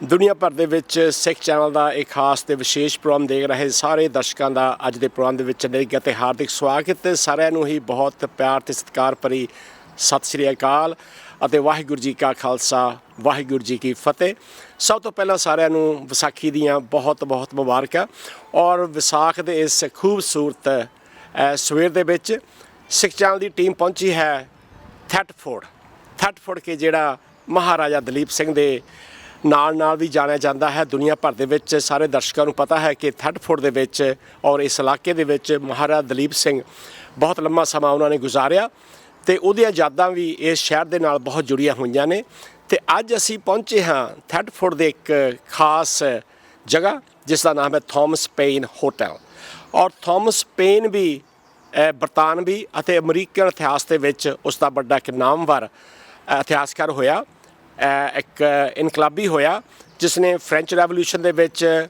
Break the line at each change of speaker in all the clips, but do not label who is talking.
ਦੁਨੀਆ ਭਰ ਦੇ ਵਿੱਚ ਸਿੱਖ ਚੈਨਲ ਦਾ ਇੱਕ ਖਾਸ ਤੇ ਵਿਸ਼ੇਸ਼ ਪ੍ਰੋਗਰਾਮ ਦੇਖ ਰਹੇ ਸਾਰੇ ਦਰਸ਼ਕਾਂ ਦਾ ਅੱਜ ਦੇ ਪ੍ਰੋਗਰਾਮ ਦੇ ਵਿੱਚ ਨਿੱਘਾ ਤੇ ਹਾਰਦਿਕ ਸਵਾਗਤ ਤੇ ਸਾਰਿਆਂ ਨੂੰ ਹੀ ਬਹੁਤ ਪਿਆਰ ਤੇ ਸਤਿਕਾਰ ਭਰੀ ਸਤਿ ਸ੍ਰੀ ਅਕਾਲ ਅਤੇ ਵਾਹਿਗੁਰੂ ਜੀ ਕਾ ਖਾਲਸਾ ਵਾਹਿਗੁਰੂ ਜੀ ਕੀ ਫਤਿਹ। ਸਭ ਤੋਂ ਪਹਿਲਾਂ ਸਾਰਿਆਂ ਨੂੰ ਵਿਸਾਖੀ ਦੀਆਂ ਬਹੁਤ ਬਹੁਤ ਮੁਬਾਰਕਾਂ ਔਰ ਵਿਸਾਖ ਦੇ ਇਸ ਖੂਬਸੂਰਤ ਸਵੇਰ ਦੇ ਵਿੱਚ ਸਿੱਖ ਚੈਨਲ ਦੀ ਟੀਮ ਪਹੁੰਚੀ ਹੈ ਥੈਟਫੋਰਡ ਕੇ ਜਿਹੜਾ ਮਹਾਰਾਜਾ ਦਲੀਪ ਸਿੰਘ ਦੇ ਨਾਲ ਵੀ ਜਾਣਿਆ ਜਾਂਦਾ ਹੈ। ਦੁਨੀਆ ਭਰ ਦੇ ਵਿੱਚ ਸਾਰੇ ਦਰਸ਼ਕਾਂ ਨੂੰ ਪਤਾ ਹੈ ਕਿ ਥੈਟਫੋਰਡ ਦੇ ਵਿੱਚ ਔਰ ਇਸ ਇਲਾਕੇ ਦੇ ਵਿੱਚ ਮਹਾਰਾਜਾ ਦਲੀਪ ਸਿੰਘ ਬਹੁਤ ਲੰਮਾ ਸਮਾਂ ਉਹਨਾਂ ਨੇ ਗੁਜ਼ਾਰਿਆ ਅਤੇ ਉਹਦੀਆਂ ਯਾਦਾਂ ਵੀ ਇਸ ਸ਼ਹਿਰ ਦੇ ਨਾਲ ਬਹੁਤ ਜੁੜੀਆਂ ਹੋਈਆਂ ਨੇ। ਅਤੇ ਅੱਜ ਅਸੀਂ ਪਹੁੰਚੇ ਹਾਂ ਥੈਟਫੋਰਡ ਦੇ ਇੱਕ ਖਾਸ ਜਗ੍ਹਾ ਜਿਸ ਦਾ ਨਾਮ ਹੈ ਥੋਮਸ ਪੇਨ ਹੋਟਲ। ਔਰ ਥੋਮਸ ਪੇਨ ਵੀ ਬਰਤਾਨਵੀ ਅਤੇ ਅਮਰੀਕਨ ਇਤਿਹਾਸ ਦੇ ਵਿੱਚ ਉਸ ਦਾ ਵੱਡਾ ਇੱਕ ਨਾਮਵਰ ਇਤਿਹਾਸਕਾਰ ਹੋਇਆ, ਇੱਕ ਇਨਕਲਾਬੀ ਹੋਇਆ ਜਿਸ ਨੇ ਫਰੈਂਚ ਰੈਵੋਲਿਊਸ਼ਨ ਦੇ ਵਿੱਚ,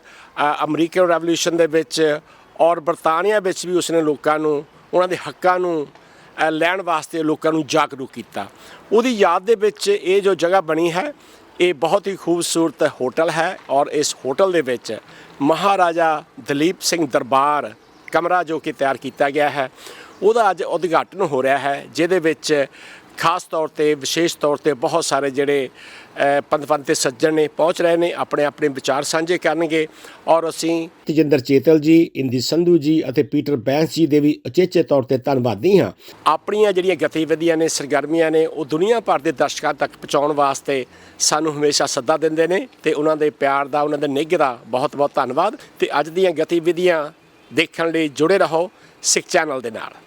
ਅਮਰੀਕਨ ਰੈਵੋਲਿਊਸ਼ਨ ਦੇ ਵਿੱਚ ਔਰ ਬਰਤਾਨੀਆ ਵਿੱਚ ਵੀ ਉਸਨੇ ਲੋਕਾਂ ਨੂੰ ਉਹਨਾਂ ਦੇ ਹੱਕਾਂ ਨੂੰ ਲੈਣ ਵਾਸਤੇ ਲੋਕਾਂ ਨੂੰ ਜਾਗਰੂਕ ਕੀਤਾ। ਉਹਦੀ ਯਾਦ ਦੇ ਵਿੱਚ ਇਹ ਜੋ ਜਗ੍ਹਾ ਬਣੀ ਹੈ ਇਹ ਬਹੁਤ ਹੀ ਖੂਬਸੂਰਤ ਹੋਟਲ ਹੈ ਔਰ ਇਸ ਹੋਟਲ ਦੇ ਵਿੱਚ ਮਹਾਰਾਜਾ ਦਲੀਪ ਸਿੰਘ ਦਰਬਾਰ ਕਮਰਾ ਜੋ ਕਿ ਤਿਆਰ ਕੀਤਾ ਗਿਆ ਹੈ ਉਹਦਾ ਅੱਜ ਉਦਘਾਟਨ ਹੋ ਰਿਹਾ ਹੈ, ਜਿਹਦੇ ਵਿੱਚ ਖਾਸ ਤੌਰ 'ਤੇ ਵਿਸ਼ੇਸ਼ ਤੌਰ 'ਤੇ ਬਹੁਤ ਸਾਰੇ ਜਿਹੜੇ ਪੰਥ ਤੇ ਸੱਜਣ ਨੇ ਪਹੁੰਚ ਰਹੇ ਨੇ, ਆਪਣੇ ਵਿਚਾਰ ਸਾਂਝੇ ਕਰਨਗੇ। ਔਰ ਅਸੀਂ ਤੇਜਿੰਦਰ ਚੇਤਲ ਜੀ, ਇੰਦੀ ਸੰਧੂ ਜੀ ਅਤੇ ਪੀਟਰ ਬੈਂਸ ਜੀ ਦੇ ਵੀ ਉਚੇਚੇ ਤੌਰ 'ਤੇ ਧੰਨਵਾਦੀ ਹਾਂ। ਆਪਣੀਆਂ ਜਿਹੜੀਆਂ ਗਤੀਵਿਧੀਆਂ ਨੇ, ਸਰਗਰਮੀਆਂ ਨੇ, ਉਹ ਦੁਨੀਆ ਭਰ ਦੇ ਦਰਸ਼ਕਾਂ ਤੱਕ ਪਹੁੰਚਾਉਣ ਵਾਸਤੇ ਸਾਨੂੰ ਹਮੇਸ਼ਾ ਸੱਦਾ ਦਿੰਦੇ ਨੇ ਅਤੇ ਉਹਨਾਂ ਦੇ ਪਿਆਰ ਦਾ, ਉਹਨਾਂ ਦੇ ਨਿੱਘ ਦਾ ਬਹੁਤ ਬਹੁਤ ਧੰਨਵਾਦ। ਅਤੇ ਅੱਜ ਦੀਆਂ ਗਤੀਵਿਧੀਆਂ ਦੇਖਣ ਲਈ ਜੁੜੇ ਰਹੋ ਸਿੱਖ ਚੈਨਲ ਦੇ ਨਾਲ।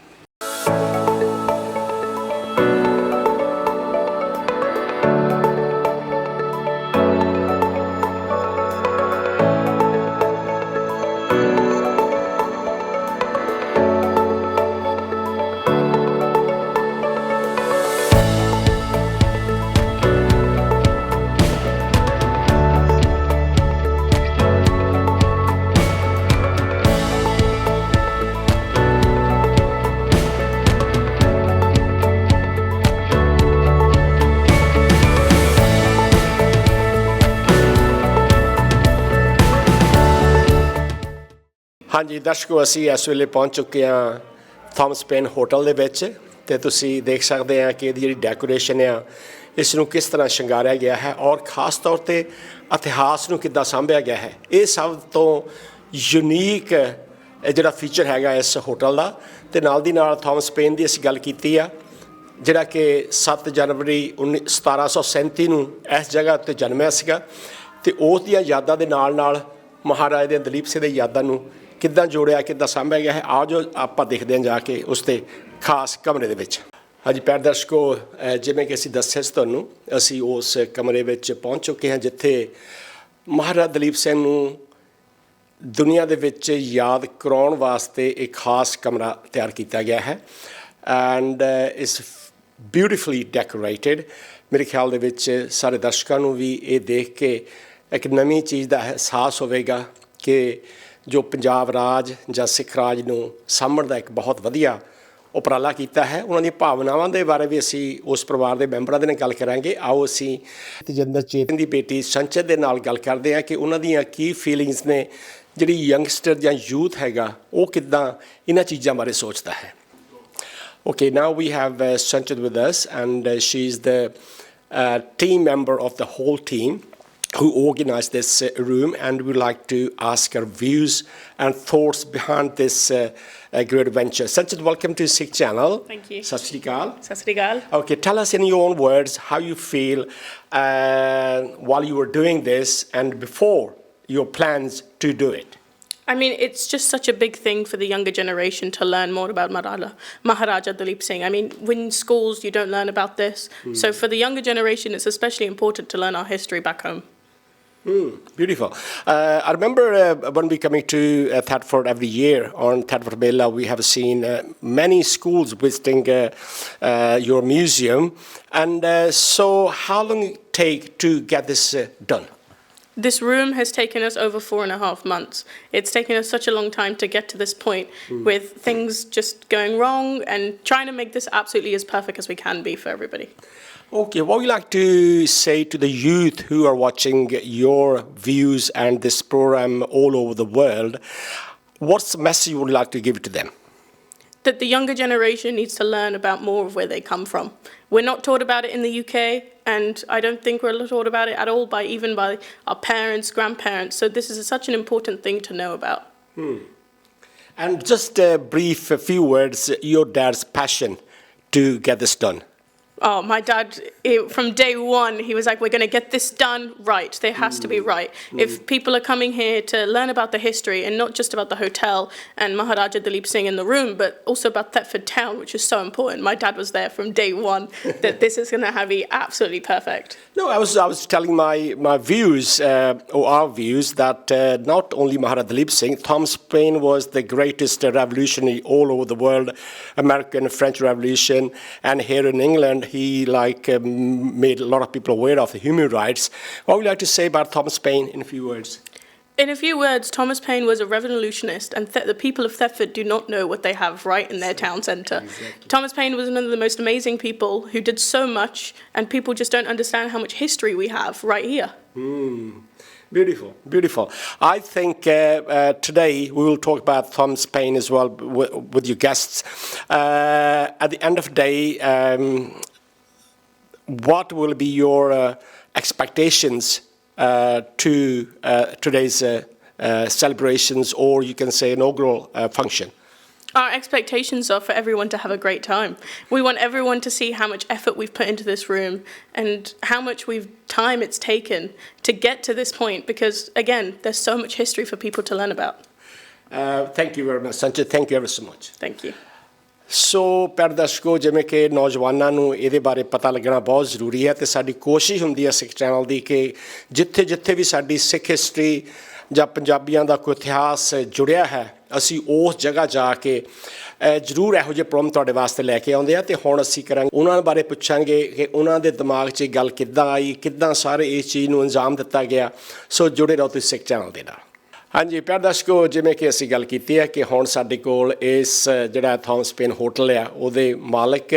ਹਾਂਜੀ ਦਰਸ਼ਕੋ, ਅਸੀਂ ਇਸ ਵੇਲੇ ਪਹੁੰਚ ਚੁੱਕੇ ਹਾਂ ਥੋਮਸ ਪੇਨ ਹੋਟਲ ਦੇ ਵਿੱਚ ਅਤੇ ਤੁਸੀਂ ਦੇਖ ਸਕਦੇ ਆ ਕਿ ਇਹਦੀ ਜਿਹੜੀ ਡੈਕੋਰੇਸ਼ਨ ਆ ਇਸ ਨੂੰ ਕਿਸ ਤਰ੍ਹਾਂ ਸ਼ਿੰਗਾਰਿਆ ਗਿਆ ਹੈ ਔਰ ਖ਼ਾਸ ਤੌਰ 'ਤੇ ਇਤਿਹਾਸ ਨੂੰ ਕਿੱਦਾਂ ਸਾਂਭਿਆ ਗਿਆ ਹੈ। ਇਹ ਸਭ ਤੋਂ ਯੂਨੀਕ ਜਿਹੜਾ ਫੀਚਰ ਹੈਗਾ ਇਸ ਹੋਟਲ ਦਾ। ਅਤੇ ਨਾਲ ਦੀ ਨਾਲ ਥੋਮਸ ਪੇਨ ਦੀ ਅਸੀਂ ਗੱਲ ਕੀਤੀ ਆ ਜਿਹੜਾ ਕਿ 7 ਜਨਵਰੀ 1737 ਨੂੰ ਇਸ ਜਗ੍ਹਾ ਉੱਤੇ ਜਨਮਿਆ ਸੀਗਾ ਅਤੇ ਉਸ ਦੀਆਂ ਯਾਦਾਂ ਦੇ ਨਾਲ ਮਹਾਰਾਜਾ ਦੇ ਦਲੀਪ ਸਿੰਘ ਦੇ ਯਾਦਾਂ ਨੂੰ ਕਿੱਦਾਂ ਜੋੜਿਆ, ਕਿੱਦਾਂ ਸਾਂਭਿਆ ਗਿਆ ਹੈ। ਆਓ ਜੋ ਆਪਾਂ ਦੇਖਦੇ ਹਾਂ ਜਾ ਕੇ ਉਸ ਦੇ ਖਾਸ ਕਮਰੇ ਦੇ ਵਿੱਚ। ਹਾਂਜੀ ਪਿਆਰੇ ਦਰਸ਼ਕੋ, ਜਿਵੇਂ ਕਿ ਅਸੀਂ ਦੱਸਿਆ ਸੀ ਤੁਹਾਨੂੰ, ਅਸੀਂ ਉਸ ਕਮਰੇ ਵਿੱਚ ਪਹੁੰਚ ਚੁੱਕੇ ਹਾਂ ਜਿੱਥੇ ਮਹਾਰਾਜਾ ਦਲੀਪ ਸਿੰਘ ਨੂੰ ਦੁਨੀਆ ਦੇ ਵਿੱਚ ਯਾਦ ਕਰਾਉਣ ਵਾਸਤੇ ਇੱਕ ਖਾਸ ਕਮਰਾ ਤਿਆਰ ਕੀਤਾ ਗਿਆ ਹੈ ਐਂਡ ਇਟਸ ਬਿਊਟੀਫੁਲੀ ਡੈਕੋਰੇਟਿਡ। ਮੇਰੇ ਖਿਆਲ ਦੇ ਵਿੱਚ ਸਾਰੇ ਦਰਸ਼ਕਾਂ ਨੂੰ ਵੀ ਇਹ ਦੇਖ ਕੇ ਇੱਕ ਨਵੀਂ ਚੀਜ਼ ਦਾ ਅਹਿਸਾਸ ਹੋਵੇਗਾ ਕਿ ਜੋ ਪੰਜਾਬ ਰਾਜ ਜਾਂ ਸਿੱਖ ਰਾਜ ਨੂੰ ਸਾਂਭਣ ਦਾ ਇੱਕ ਬਹੁਤ ਵਧੀਆ ਉਪਰਾਲਾ ਕੀਤਾ ਹੈ। ਉਹਨਾਂ ਦੀਆਂ ਭਾਵਨਾਵਾਂ ਦੇ ਬਾਰੇ ਵੀ ਅਸੀਂ ਉਸ ਪਰਿਵਾਰ ਦੇ ਮੈਂਬਰਾਂ ਦੇ ਨਾਲ ਗੱਲ ਕਰਾਂਗੇ। ਆਓ ਅਸੀਂ ਤੇਜਿੰਦਰ ਚੇਤਨ ਦੀ ਬੇਟੀ ਸੰਚਿਤ ਦੇ ਨਾਲ ਗੱਲ ਕਰਦੇ ਹਾਂ ਕਿ ਉਹਨਾਂ ਦੀਆਂ ਕੀ ਫੀਲਿੰਗਸ ਨੇ, ਜਿਹੜੀ ਯੰਗਸਟਰ ਜਾਂ ਯੂਥ ਹੈਗਾ ਉਹ ਕਿੱਦਾਂ ਇਹਨਾਂ ਚੀਜ਼ਾਂ ਬਾਰੇ ਸੋਚਦਾ ਹੈ। Okay, now we have Sanchit with us and she is the team member of the whole team who organised this room, and we'd like to ask her views and thoughts behind this great venture. Sanchit, welcome to Sikh Channel.
Thank you.
Sat Sri Akal.
Sat Sri Akal.
Okay, tell us in your own words how you feel while you were doing this and before your plans to do it.
I mean, it's just such a big thing for the younger generation to learn more about Maharaja Duleep Singh. I mean, in schools you don't learn about this. So for the younger generation, it's especially important to learn our history back home.
Beautiful. I remember when we coming to Thetford every year on Thetford Mela, we have seen many schools visiting your museum. And so how long it take to get this done?
This room has taken us over 4.5 months. It's taken us such a long time to get to this point with things just going wrong and trying to make this absolutely as perfect as we can be for everybody.
Okay, what would you like to say to the youth who are watching your views and this program all over the world? What's the message you would like to give to them?
That the younger generation needs to learn about more of where they come from. We're not taught about it in the UK, and I don't think we're taught about it at all even by our parents, grandparents. So this is such an important thing to know about.
And just a few words, your dad's passion to get this done.
Oh, my dad, from day one, he was like, we're going to get this done right. There has to be right. If people are coming here to learn about the history, and not just about the hotel and Maharaja Duleep Singh in the room, but also about Thetford town, which is so important. My dad was there from day one, that this is going to be absolutely perfect.
No, I was telling my views, or our views, that not only Maharaja Duleep Singh, Thomas Paine was the greatest revolutionary all over the world, American, French Revolution, and here in England, he made a lot of people aware of the human rights. What would you like to say about Thomas Paine in a few words?
In a few words, Thomas Paine was a revolutionist, and the people of Thetford do not know what they have right in their town centre. Exactly. Thomas Paine was one of the most amazing people who did so much, and people just don't understand how much history we have right here.
Beautiful, beautiful. I think today we will talk about Thomas Paine as well with your guests. At the end of the day, what will be your expectations to today's celebrations, or you can say inaugural function?
Our expectations are for everyone to have a great time. We want everyone to see how much effort we've put into this room and how much time it's taken to get to this point, because, again, there's so much history for people to learn about.
Thank you very much, Sanjay. Thank you ever so much.
Thank you.
ਸੋ ਪਿਆਰੇ ਦਰਸ਼ਕੋ, ਜਿਵੇਂ ਕਿ ਨੌਜਵਾਨਾਂ ਨੂੰ ਇਹਦੇ ਬਾਰੇ ਪਤਾ ਲੱਗਣਾ ਬਹੁਤ ਜ਼ਰੂਰੀ ਹੈ, ਅਤੇ ਸਾਡੀ ਕੋਸ਼ਿਸ਼ ਹੁੰਦੀ ਹੈ ਸਿੱਖ ਚੈਨਲ ਦੀ ਕਿ ਜਿੱਥੇ ਜਿੱਥੇ ਵੀ ਸਾਡੀ ਸਿੱਖ ਹਿਸਟਰੀ ਜਾਂ ਪੰਜਾਬੀਆਂ ਦਾ ਕੋਈ ਇਤਿਹਾਸ ਜੁੜਿਆ ਹੈ, ਅਸੀਂ ਉਸ ਜਗ੍ਹਾ ਜਾ ਕੇ ਜ਼ਰੂਰ ਇਹੋ ਜਿਹੇ ਪ੍ਰੋਗਰਾਮ ਤੁਹਾਡੇ ਵਾਸਤੇ ਲੈ ਕੇ ਆਉਂਦੇ ਆ। ਅਤੇ ਹੁਣ ਅਸੀਂ ਕਰਾਂਗੇ ਉਹਨਾਂ ਬਾਰੇ ਪੁੱਛਾਂਗੇ ਕਿ ਉਹਨਾਂ ਦੇ ਦਿਮਾਗ 'ਚ ਇਹ ਗੱਲ ਕਿੱਦਾਂ ਆਈ, ਕਿੱਦਾਂ ਸਾਰੇ ਇਸ ਚੀਜ਼ ਨੂੰ ਅੰਜਾਮ ਦਿੱਤਾ ਗਿਆ। ਸੋ ਜੁੜੇ ਰਹੋ ਤੁਸੀਂ ਸਿੱਖ ਚੈਨਲ ਦੇ ਨਾਲ। ਹਾਂਜੀ ਪਿਆਰੇ ਦਰਸ਼ਕੋ, ਜਿਵੇਂ ਕਿ ਅਸੀਂ ਗੱਲ ਕੀਤੀ ਹੈ ਕਿ ਹੁਣ ਸਾਡੇ ਕੋਲ ਇਸ ਜਿਹੜਾ ਥਾਮਸ ਪੇਨ ਹੋਟਲ ਆ ਉਹਦੇ ਮਾਲਕ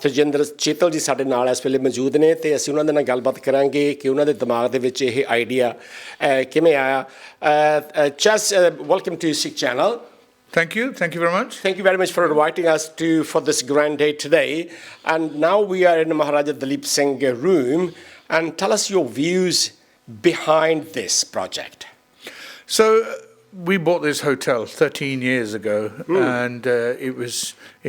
ਤਜਿੰਦਰ ਚੇਤਲ ਜੀ ਸਾਡੇ ਨਾਲ ਇਸ ਵੇਲੇ ਮੌਜੂਦ ਨੇ, ਅਤੇ ਅਸੀਂ ਉਹਨਾਂ ਦੇ ਨਾਲ ਗੱਲਬਾਤ ਕਰਾਂਗੇ ਕਿ ਉਹਨਾਂ ਦੇ ਦਿਮਾਗ ਦੇ ਵਿੱਚ ਇਹ ਆਈਡੀਆ ਕਿਵੇਂ ਆਇਆ। Just welcome to Sikh Channel.
Thank you very much.
Thank you very much for inviting us for this grand day today. And now we are in the Maharaja Duleep Singh room, and tell us your views behind this project.
So we bought this hotel 13 years ago, and it was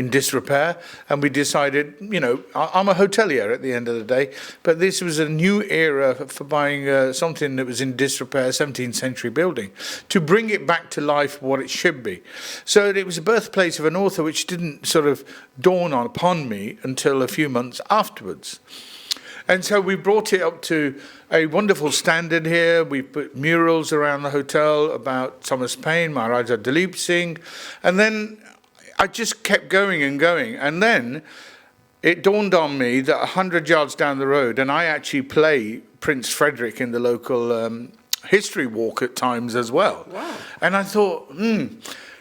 in disrepair, and we decided, I'm a hotelier at the end of the day, but this was a new era for buying something that was in disrepair, 17th century building, to bring it back to life what it should be. So it was a birthplace of an author which didn't sort of dawn upon me until a few months afterwards. And so we brought it up to a wonderful standard here. We put murals around the hotel about Thomas Paine, Maharaja Duleep Singh. And then I just kept going and going. And then it dawned on me that 100 yards down the road, and I actually play Prince Frederick in the local history walk at times as well.
Wow.
And I thought,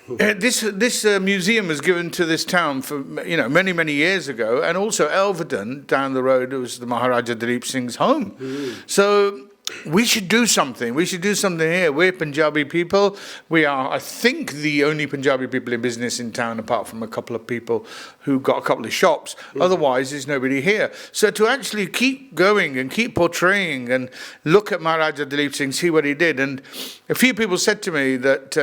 this museum was given to this town for many years ago, and also Elvedon down the road was the Maharaja Duleep Singh's home. So we should do something. We should do something here. We're Punjabi people. We are, I think, the only Punjabi people in business in town, apart from a couple of people who got a couple of shops. Otherwise, there's nobody here. So to actually keep going and keep portraying and look at Maharaja Duleep Singh, see what he did. And a few people said to me that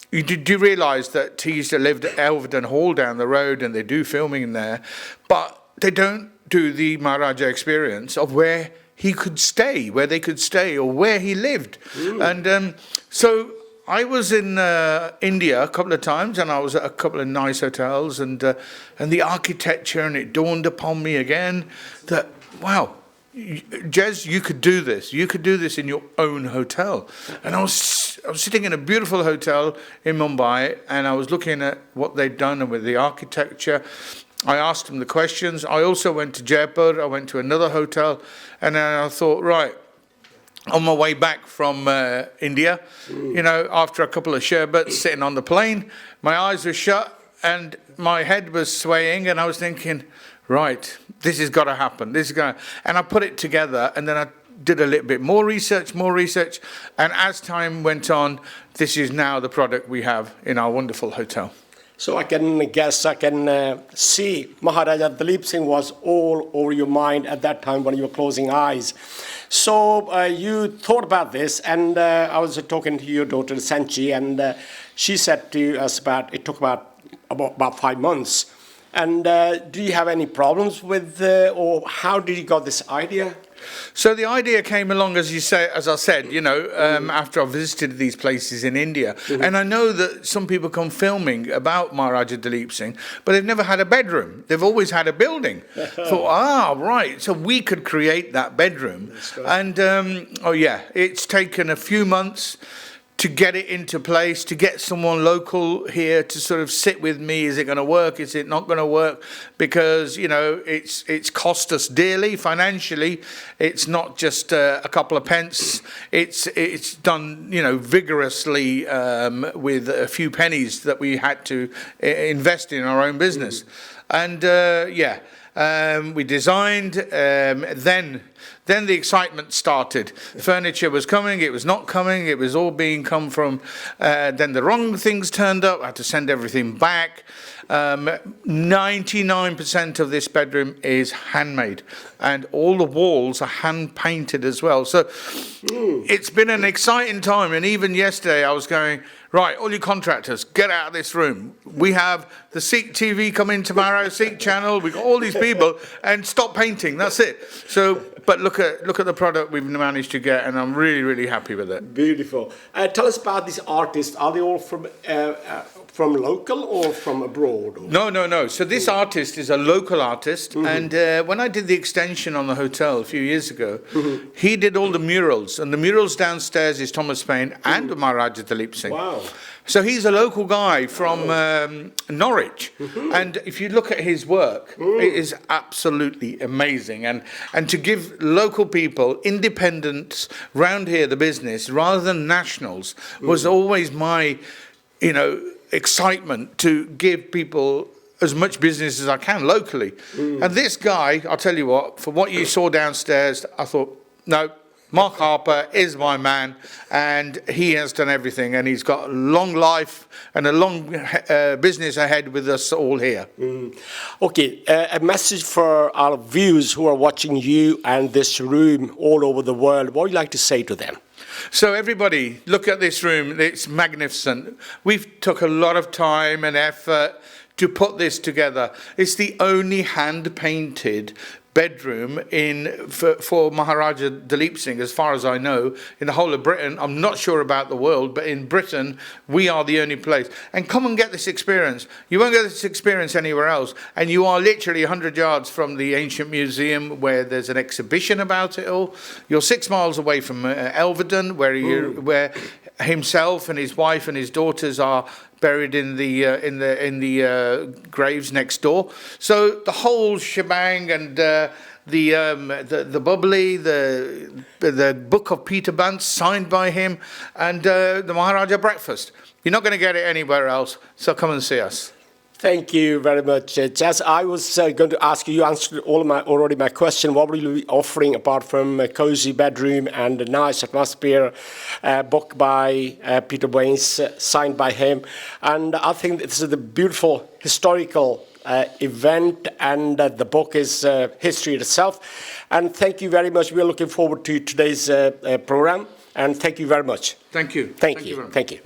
do you realise that he used to live at Elvedon Hall down the road, and they do filming in there, but they don't do the Maharaja experience of where he could stay, where they could stay, or where he lived. And so I was in India a couple of times, and I was at a couple of nice hotels, and the architecture, and it dawned upon me again that, wow, Jez, you could do this. You could do this in your own hotel. And I was sitting in a beautiful hotel in Mumbai, and I was looking at what they'd done and with the architecture. I asked them the questions. I also went to Jaipur. I went to another hotel, and then I thought, right, on my way back from India, you know, after a couple of sherbets, sitting on the plane, my eyes were shut and my head was swaying, and I was thinking, right, this has got to happen. This is going to, and I put it together, and then I did a little bit more research, and as time went on, this is now the product we have in our wonderful hotel.
So I can guess, I can see Maharaja Duleep Singh was all over your mind at that time when you were closing eyes. So you thought about this, and I was talking to your daughter Sanchi, and she said to us it took about 5 months. And do you have any problems with, or how did you got this idea?
So the idea came along, as I said, you know, after I visited these places in India. And I know that some people come filming about Maharaja Duleep Singh, but they've never had a bedroom. They've always had a building. Thought, right, so we could create that bedroom. And, it's taken a few months to get it into place, to get someone local here to sort of sit with me. Is it going to work? Is it not going to work? Because, you know, it's cost us dearly financially. It's not just a couple of pence. It's done, you know, vigorously with a few pennies that we had to invest in our own business. And, we designed, then the excitement started. Furniture was coming, it was not coming, it was all being come from, then the wrong things turned up, I had to send everything back. 99% of this bedroom is handmade, and all the walls are hand painted as well. So it's been an exciting time, and even yesterday I was going, right, all you contractors, get out of this room. We have the Sikh TV coming tomorrow, Sikh channel, we've got all these people, and stop painting, that's it. So, but look at the product we've managed to get, and I'm really, really happy with it.
Beautiful. Tell us about these artists. Are they all from local or from abroad? Or?
No. So this artist is a local artist, and when I did the extension on the hotel a few years ago, he did all the murals, and the murals downstairs is Thomas Paine and Maharaja Duleep Singh.
Wow.
So he's a local guy from Norwich, and if you look at his work, it is absolutely amazing. And to give local people, independents round here, the business, rather than nationals, was always my, you know, excitement to give people as much business as I can locally. And this guy, I'll tell you what, for what you saw downstairs, I thought, no, Mark Harper is my man, and he has done everything, and he's got a long life and a long business ahead with us all here.
Okay, a message for our viewers who are watching you and this room all over the world. What would you like to say to them?
So everybody, look at this room. It's magnificent. We've took a lot of time and effort to put this together. It's the only hand-painted bedroom for Maharaja Duleep Singh, as far as I know, in the whole of Britain. I'm not sure about the world, but in Britain, we are the only place. And come and get this experience. You won't get this experience anywhere else. And you are literally 100 yards from the ancient museum where there's an exhibition about it all. You're 6 miles away from Elverdon, where himself and his wife and his daughters are buried in the graves next door. So the whole shebang, and the bubbly, the book of Peter Bunce signed by him, and the Maharaja breakfast. You're not going to get it anywhere else. So come and see us.
Thank you very much, Jazz. I was going to ask you answered already my question. What will you be offering apart from a cozy bedroom and a nice atmosphere, book by Peter Baines, signed by him? And I think this is a beautiful historical event, and the book is history itself. And thank you very much. We are looking forward to today's program. And thank you very much.
Thank you.
Thank you.
Thank you.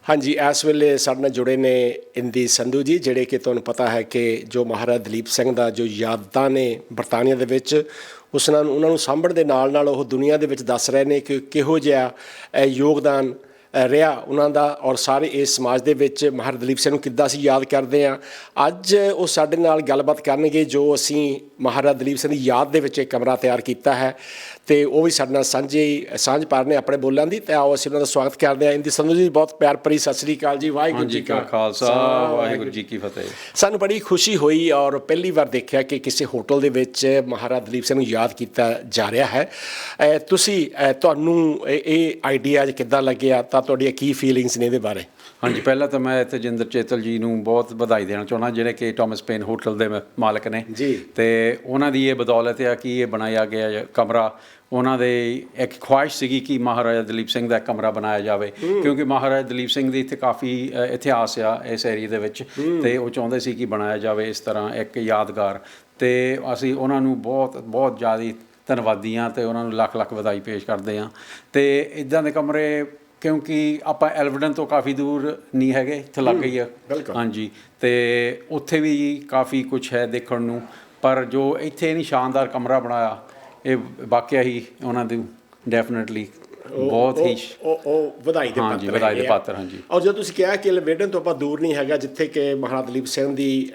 ਹਾਂਜੀ, ਇਸ ਵੇਲੇ ਸਾਡੇ ਨਾਲ ਜੁੜੇ ਨੇ ਇੰਦੀ ਸੰਧੂ ਜੀ, ਜਿਹੜੇ ਕਿ ਤੁਹਾਨੂੰ ਪਤਾ ਹੈ ਕਿ ਜੋ ਮਹਾਰਾਜਾ ਦਲੀਪ ਸਿੰਘ ਦਾ ਜੋ ਯਾਦਾਂ ਨੇ ਬਰਤਾਨੀਆ ਦੇ ਵਿੱਚ, ਉਸ ਨਾਲ ਉਹਨਾਂ ਨੂੰ ਸਾਂਭਣ ਦੇ ਨਾਲ ਉਹ ਦੁਨੀਆ ਦੇ ਵਿੱਚ ਦੱਸ ਰਹੇ ਨੇ ਕਿ ਕਿਹੋ ਜਿਹਾ ਯੋਗਦਾਨ ਰਿਹਾ ਉਹਨਾਂ ਦਾ, ਔਰ ਸਾਰੇ ਇਸ ਸਮਾਜ ਦੇ ਵਿੱਚ ਮਹਾਰਾਜਾ ਦਲੀਪ ਸਿੰਘ ਨੂੰ ਕਿੱਦਾਂ ਅਸੀਂ ਯਾਦ ਕਰਦੇ ਹਾਂ। ਅੱਜ ਉਹ ਸਾਡੇ ਨਾਲ ਗੱਲਬਾਤ ਕਰਨਗੇ ਜੋ ਅਸੀਂ ਮਹਾਰਾਜਾ ਦਲੀਪ ਸਿੰਘ ਦੀ ਯਾਦ ਦੇ ਵਿੱਚ ਇੱਕ ਕਮਰਾ ਤਿਆਰ ਕੀਤਾ ਹੈ, ਅਤੇ ਉਹ ਵੀ ਸਾਡੇ ਨਾਲ ਸਾਂਝ ਪਾ ਰਹੇ ਨੇ ਆਪਣੇ ਬੋਲਾਂ ਦੀ। ਅਤੇ ਆਓ ਅਸੀਂ ਉਹਨਾਂ ਦਾ ਸਵਾਗਤ ਕਰਦੇ ਹਾਂ। ਇੰਦੀ ਸੰਧੂ ਜੀ, ਬਹੁਤ ਪਿਆਰ ਭਰੀ ਸਤਿ ਸ਼੍ਰੀ ਅਕਾਲ ਜੀ। ਵਾਹਿਗੁਰੂ ਜੀ ਕਾ
ਖਾਲਸਾ, ਵਾਹਿਗੁਰੂ ਜੀ ਕੀ ਫਤਿਹ। ਸਾਨੂੰ
ਬੜੀ ਖੁਸ਼ੀ ਹੋਈ ਔਰ ਪਹਿਲੀ ਵਾਰ ਦੇਖਿਆ ਕਿ ਕਿਸੇ ਹੋਟਲ ਦੇ ਵਿੱਚ ਮਹਾਰਾਜਾ ਦਲੀਪ ਸਿੰਘ ਨੂੰ ਯਾਦ ਕੀਤਾ ਜਾ ਰਿਹਾ ਹੈ। ਤੁਹਾਨੂੰ ਇਹ ਆਈਡੀਆ ਕਿੱਦਾਂ ਲੱਗਿਆ, ਤਾਂ ਤੁਹਾਡੀਆਂ ਕੀ ਫੀਲਿੰਗਸ ਨੇ ਇਹਦੇ ਬਾਰੇ?
ਹਾਂਜੀ, ਪਹਿਲਾਂ ਤਾਂ ਮੈਂ ਤੇਜਿੰਦਰ ਚੇਤਲ ਜੀ ਨੂੰ ਬਹੁਤ ਵਧਾਈ ਦੇਣਾ ਚਾਹੁੰਦਾ, ਜਿਹੜੇ ਕਿ ਟੋਮਸ ਪੇਨ ਹੋਟਲ ਦੇ ਮਾਲਕ ਨੇ ਜੀ, ਅਤੇ ਉਹਨਾਂ ਦੀ ਇਹ ਬਦੌਲਤ ਆ ਕਿ ਇਹ ਬਣਾਇਆ ਗਿਆ ਕਮਰਾ। ਉਹਨਾਂ ਦੇ ਇੱਕ ਖੁਆਇਸ਼ ਸੀਗੀ ਕਿ ਮਹਾਰਾਜਾ ਦਲੀਪ ਸਿੰਘ ਦਾ ਕਮਰਾ ਬਣਾਇਆ ਜਾਵੇ, ਕਿਉਂਕਿ ਮਹਾਰਾਜਾ ਦਲੀਪ ਸਿੰਘ ਦੀ ਇੱਥੇ ਕਾਫੀ ਇਤਿਹਾਸ ਆ ਇਸ ਏਰੀਏ ਦੇ ਵਿੱਚ, ਅਤੇ ਉਹ ਚਾਹੁੰਦੇ ਸੀ ਕਿ ਬਣਾਇਆ ਜਾਵੇ ਇਸ ਤਰ੍ਹਾਂ ਇੱਕ ਯਾਦਗਾਰ। ਅਤੇ ਅਸੀਂ ਉਹਨਾਂ ਨੂੰ ਬਹੁਤ ਜ਼ਿਆਦਾ ਧੰਨਵਾਦੀ ਹਾਂ ਅਤੇ ਉਹਨਾਂ ਨੂੰ ਲੱਖ ਲੱਖ ਵਧਾਈ ਪੇਸ਼ ਕਰਦੇ ਹਾਂ। ਅਤੇ ਇੱਦਾਂ ਦੇ ਕਮਰੇ, ਕਿਉਂਕਿ ਆਪਾਂ ਐਲਵਰਡਨ ਤੋਂ ਕਾਫੀ ਦੂਰ ਨਹੀਂ ਹੈਗੇ, ਇੱਥੇ ਲੱਗ ਗਈ ਆ। ਹਾਂਜੀ, ਅਤੇ ਉੱਥੇ ਵੀ ਕਾਫੀ ਕੁਛ ਹੈ ਦੇਖਣ ਨੂੰ, ਪਰ ਜੋ ਇੱਥੇ ਨਹੀਂ ਸ਼ਾਨਦਾਰ ਕਮਰਾ ਬਣਾਇਆ, ਇਹ ਵਾਕਿਆ ਹੀ ਉਹਨਾਂ ਦੀ ਡੈਫੀਨੇਟਲੀ ਬਹੁਤ ਹੀ
ਵਧਾਈ ਦੇ
ਪਾਤਰ। ਹਾਂਜੀ,
ਔਰ ਜਦੋਂ ਤੁਸੀਂ ਕਿਹਾ ਕਿ ਐਲਵਰਡਨ ਤੋਂ ਆਪਾਂ ਦੂਰ ਨਹੀਂ ਹੈਗਾ, ਜਿੱਥੇ ਕਿ ਮਹਾਰਾਜਾ ਦਲੀਪ ਸਿੰਘ ਦੀ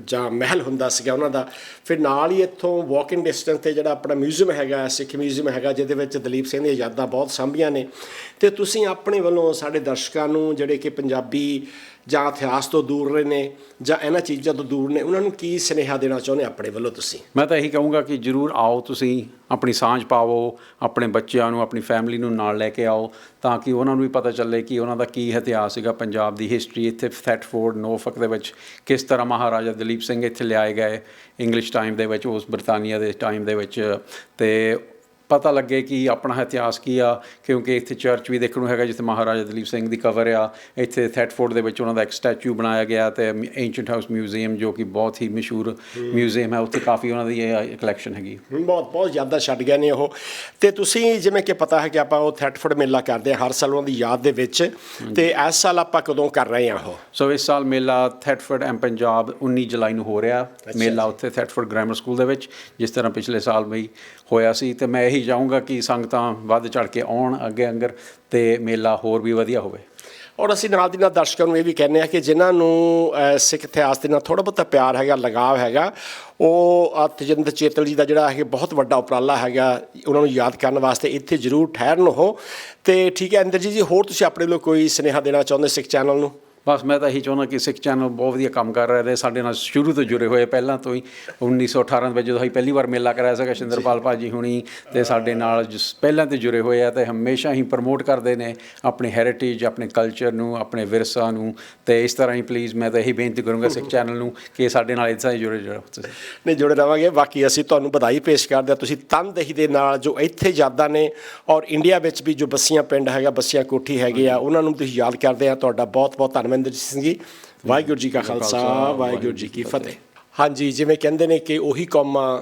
ਜਾਂ ਮਹਿਲ ਹੁੰਦਾ ਸੀਗਾ ਉਹਨਾਂ ਦਾ, ਫਿਰ ਨਾਲ ਹੀ ਇੱਥੋਂ ਵਾਕਿੰਗ ਡਿਸਟੈਂਸ 'ਤੇ ਜਿਹੜਾ ਆਪਣਾ ਮਿਊਜ਼ੀਅਮ ਹੈਗਾ, ਸਿੱਖ ਮਿਊਜ਼ੀਅਮ ਹੈਗਾ, ਜਿਹਦੇ ਵਿੱਚ ਦਲੀਪ ਸਿੰਘ ਦੀਆਂ ਯਾਦਾਂ ਬਹੁਤ ਸਾਂਭੀਆਂ ਨੇ। ਅਤੇ ਤੁਸੀਂ ਆਪਣੇ ਵੱਲੋਂ ਸਾਡੇ ਦਰਸ਼ਕਾਂ ਨੂੰ, ਜਿਹੜੇ ਕਿ ਪੰਜਾਬੀ ਜਾਂ ਇਤਿਹਾਸ ਤੋਂ ਦੂਰ ਰਹੇ ਨੇ ਜਾਂ ਇਹਨਾਂ ਚੀਜ਼ਾਂ ਤੋਂ ਦੂਰ ਨੇ, ਉਹਨਾਂ ਨੂੰ ਕੀ ਸੁਨੇਹਾ ਦੇਣਾ ਚਾਹੁੰਦੇ ਆਪਣੇ ਵੱਲੋਂ ਤੁਸੀਂ?
ਮੈਂ ਤਾਂ ਇਹੀ ਕਹੂੰਗਾ ਕਿ ਜ਼ਰੂਰ ਆਓ, ਤੁਸੀਂ ਆਪਣੀ ਸਾਂਝ ਪਾਵੋ, ਆਪਣੇ ਬੱਚਿਆਂ ਨੂੰ, ਆਪਣੀ ਫੈਮਿਲੀ ਨੂੰ ਨਾਲ ਲੈ ਕੇ ਆਓ, ਤਾਂ ਕਿ ਉਹਨਾਂ ਨੂੰ ਵੀ ਪਤਾ ਚੱਲੇ ਕਿ ਉਹਨਾਂ ਦਾ ਕੀ ਇਤਿਹਾਸ ਸੀਗਾ, ਪੰਜਾਬ ਦੀ ਹਿਸਟਰੀ। ਇੱਥੇ ਥੈਟਫੋਰਡ, ਨੋਰਫੋਕ ਦੇ ਵਿੱਚ ਕਿਸ ਤਰ੍ਹਾਂ ਮਹਾਰਾਜਾ ਦਲੀਪ ਸਿੰਘ ਇੱਥੇ ਲਿਆਏ ਗਏ ਇੰਗਲਿਸ਼ ਟਾਈਮ ਦੇ ਵਿੱਚ, ਉਸ ਬਰਤਾਨੀਆ ਦੇ ਟਾਈਮ ਦੇ ਵਿੱਚ, ਅਤੇ ਪਤਾ ਲੱਗੇ ਕਿ ਆਪਣਾ ਇਤਿਹਾਸ ਕੀ ਆ। ਕਿਉਂਕਿ ਇੱਥੇ ਚਰਚ ਵੀ ਦੇਖਣ ਨੂੰ ਹੈਗਾ ਜਿੱਥੇ ਮਹਾਰਾਜਾ ਦਲੀਪ ਸਿੰਘ ਦੀ ਕਬਰ ਆ। ਇੱਥੇ ਥੈਟਫੋਰਡ ਦੇ ਵਿੱਚ ਉਹਨਾਂ ਦਾ ਇੱਕ ਸਟੈਚੂ ਬਣਾਇਆ ਗਿਆ, ਅਤੇ ਏਂਸ਼ੀਅੰਟ ਹਾਊਸ ਮਿਊਜ਼ੀਅਮ, ਜੋ ਕਿ ਬਹੁਤ ਹੀ ਮਸ਼ਹੂਰ ਮਿਊਜ਼ੀਅਮ ਹੈ, ਉੱਥੇ ਕਾਫੀ ਉਹਨਾਂ ਦੀ ਇਹ ਕਲੈਕਸ਼ਨ ਹੈਗੀ।
ਬਹੁਤ ਯਾਦਾਂ ਛੱਡ ਗਏ ਨੇ ਉਹ। ਅਤੇ ਤੁਸੀਂ, ਜਿਵੇਂ ਕਿ ਪਤਾ ਹੈ ਕਿ ਆਪਾਂ ਉਹ ਥੈਟਫੋਰਡ ਮੇਲਾ ਕਰਦੇ ਹਾਂ ਹਰ ਸਾਲ ਉਹਨਾਂ ਦੀ ਯਾਦ ਦੇ ਵਿੱਚ, ਅਤੇ ਇਸ ਸਾਲ ਆਪਾਂ ਕਦੋਂ ਕਰ ਰਹੇ ਹਾਂ ਉਹ?
ਸੋ ਇਸ ਸਾਲ ਮੇਲਾ ਥੈਟਫੋਰਡ ਐਂਡ ਪੰਜਾਬ 19 ਜੁਲਾਈ ਨੂੰ ਹੋ ਰਿਹਾ ਮੇਲਾ, ਉੱਥੇ ਥੈਟਫੋਰਡ ਗ੍ਰਾਮਰ ਸਕੂਲ ਦੇ ਵਿੱਚ, ਜਿਸ ਤਰ੍ਹਾਂ ਪਿਛਲੇ ਸਾਲ ਵੀ ਹੋਇਆ ਸੀ। ਅਤੇ ਮੈਂ ਇਹੀ ਚਾਹੂੰਗਾ ਕਿ ਸੰਗਤਾਂ ਵੱਧ ਚੜ੍ਹ ਕੇ ਆਉਣ ਅੱਗੇ ਅੰਗਰ, ਅਤੇ ਮੇਲਾ ਹੋਰ ਵੀ ਵਧੀਆ ਹੋਵੇ।
ਔਰ ਅਸੀਂ ਨਾਲ ਦੀ ਨਾਲ ਦਰਸ਼ਕਾਂ ਨੂੰ ਇਹ ਵੀ ਕਹਿੰਦੇ ਹਾਂ ਕਿ ਜਿਨ੍ਹਾਂ ਨੂੰ ਸਿੱਖ ਇਤਿਹਾਸ ਦੇ ਨਾਲ ਥੋੜ੍ਹਾ ਬਹੁਤਾ ਪਿਆਰ ਹੈਗਾ, ਲਗਾਵ ਹੈਗਾ, ਉਹ ਤੇਜਿੰਦਰ ਚੇਤਲ ਜੀ ਦਾ ਜਿਹੜਾ ਹੈ ਬਹੁਤ ਵੱਡਾ ਉਪਰਾਲਾ ਹੈਗਾ, ਉਹਨਾਂ ਨੂੰ ਯਾਦ ਕਰਨ ਵਾਸਤੇ ਇੱਥੇ ਜ਼ਰੂਰ ਠਹਿਰਨ ਉਹ। ਅਤੇ ਠੀਕ ਹੈ ਇੰਦਰ ਜੀ, ਹੋਰ ਤੁਸੀਂ ਆਪਣੇ ਵੱਲੋਂ ਕੋਈ ਸੁਨੇਹਾ ਦੇਣਾ ਚਾਹੁੰਦੇ ਸਿੱਖ ਚੈਨਲ ਨੂੰ?
ਬਸ ਮੈਂ ਤਾਂ ਇਹੀ ਚਾਹੁੰਦਾ ਕਿ ਸਿੱਖ ਚੈਨਲ ਬਹੁਤ ਵਧੀਆ ਕੰਮ ਕਰ ਰਹੇ ਨੇ, ਸਾਡੇ ਨਾਲ ਸ਼ੁਰੂ ਤੋਂ ਜੁੜੇ ਹੋਏ, ਪਹਿਲਾਂ ਤੋਂ ਹੀ 1918 ਵਿੱਚ ਜਦੋਂ ਅਸੀਂ ਪਹਿਲੀ ਵਾਰ ਮੇਲਾ ਕਰਾਇਆ ਸੀਗਾ, ਸ਼ਿੰਦਰਪਾਲ ਭਾਜੀ ਹੁਣੀ ਅਤੇ ਸਾਡੇ ਨਾਲ ਪਹਿਲਾਂ ਤੋਂ ਜੁੜੇ ਹੋਏ ਆ, ਅਤੇ ਹਮੇਸ਼ਾ ਹੀ ਪ੍ਰਮੋਟ ਕਰਦੇ ਨੇ ਆਪਣੀ ਹੈਰੀਟੇਜ, ਆਪਣੇ ਕਲਚਰ ਨੂੰ, ਆਪਣੇ ਵਿਰਸਾ ਨੂੰ। ਅਤੇ ਇਸ ਤਰ੍ਹਾਂ ਹੀ ਪਲੀਜ਼ ਮੈਂ ਤਾਂ ਇਹੀ ਬੇਨਤੀ ਕਰੂੰਗਾ ਸਿੱਖ ਚੈਨਲ ਨੂੰ ਕਿ ਸਾਡੇ ਨਾਲ ਇੱਦਾਂ ਹੀ ਜੁੜੇ
ਨਹੀਂ ਜੁੜੇ ਰਹਾਂਗੇ। ਬਾਕੀ ਅਸੀਂ ਤੁਹਾਨੂੰ ਵਧਾਈ ਪੇਸ਼ ਕਰਦੇ ਹਾਂ, ਤੁਸੀਂ ਤਨਦੇਹੀ ਦੇ ਨਾਲ ਜੋ ਇੱਥੇ ਯਾਦਾਂ ਨੇ, ਔਰ ਇੰਡੀਆ ਵਿੱਚ ਵੀ ਜੋ ਬੱਸੀਆਂ ਪਿੰਡ ਹੈਗਾ, ਬੱਸੀਆਂ ਕੋਠੀ ਹੈਗੇ ਆ, ਉਹਨਾਂ ਨੂੰ ਤੁਸੀਂ ਯਾਦ ਕਰਦੇ ਆ। ਤੁਹਾਡਾ ਬਹੁਤ ਬਹੁਤ ਧੰਨਵਾਦ ਸਿੰਘ ਜੀ। ਵਾਹਿਗੁਰੂ ਜੀ ਕਾ ਖਾਲਸਾ, ਵਾਹਿਗੁਰੂ ਜੀ ਕੀ ਫਤਿਹ। ਹਾਂਜੀ, ਜਿਵੇਂ ਕਹਿੰਦੇ ਨੇ ਕਿ ਉਹੀ ਕੌਮਾਂ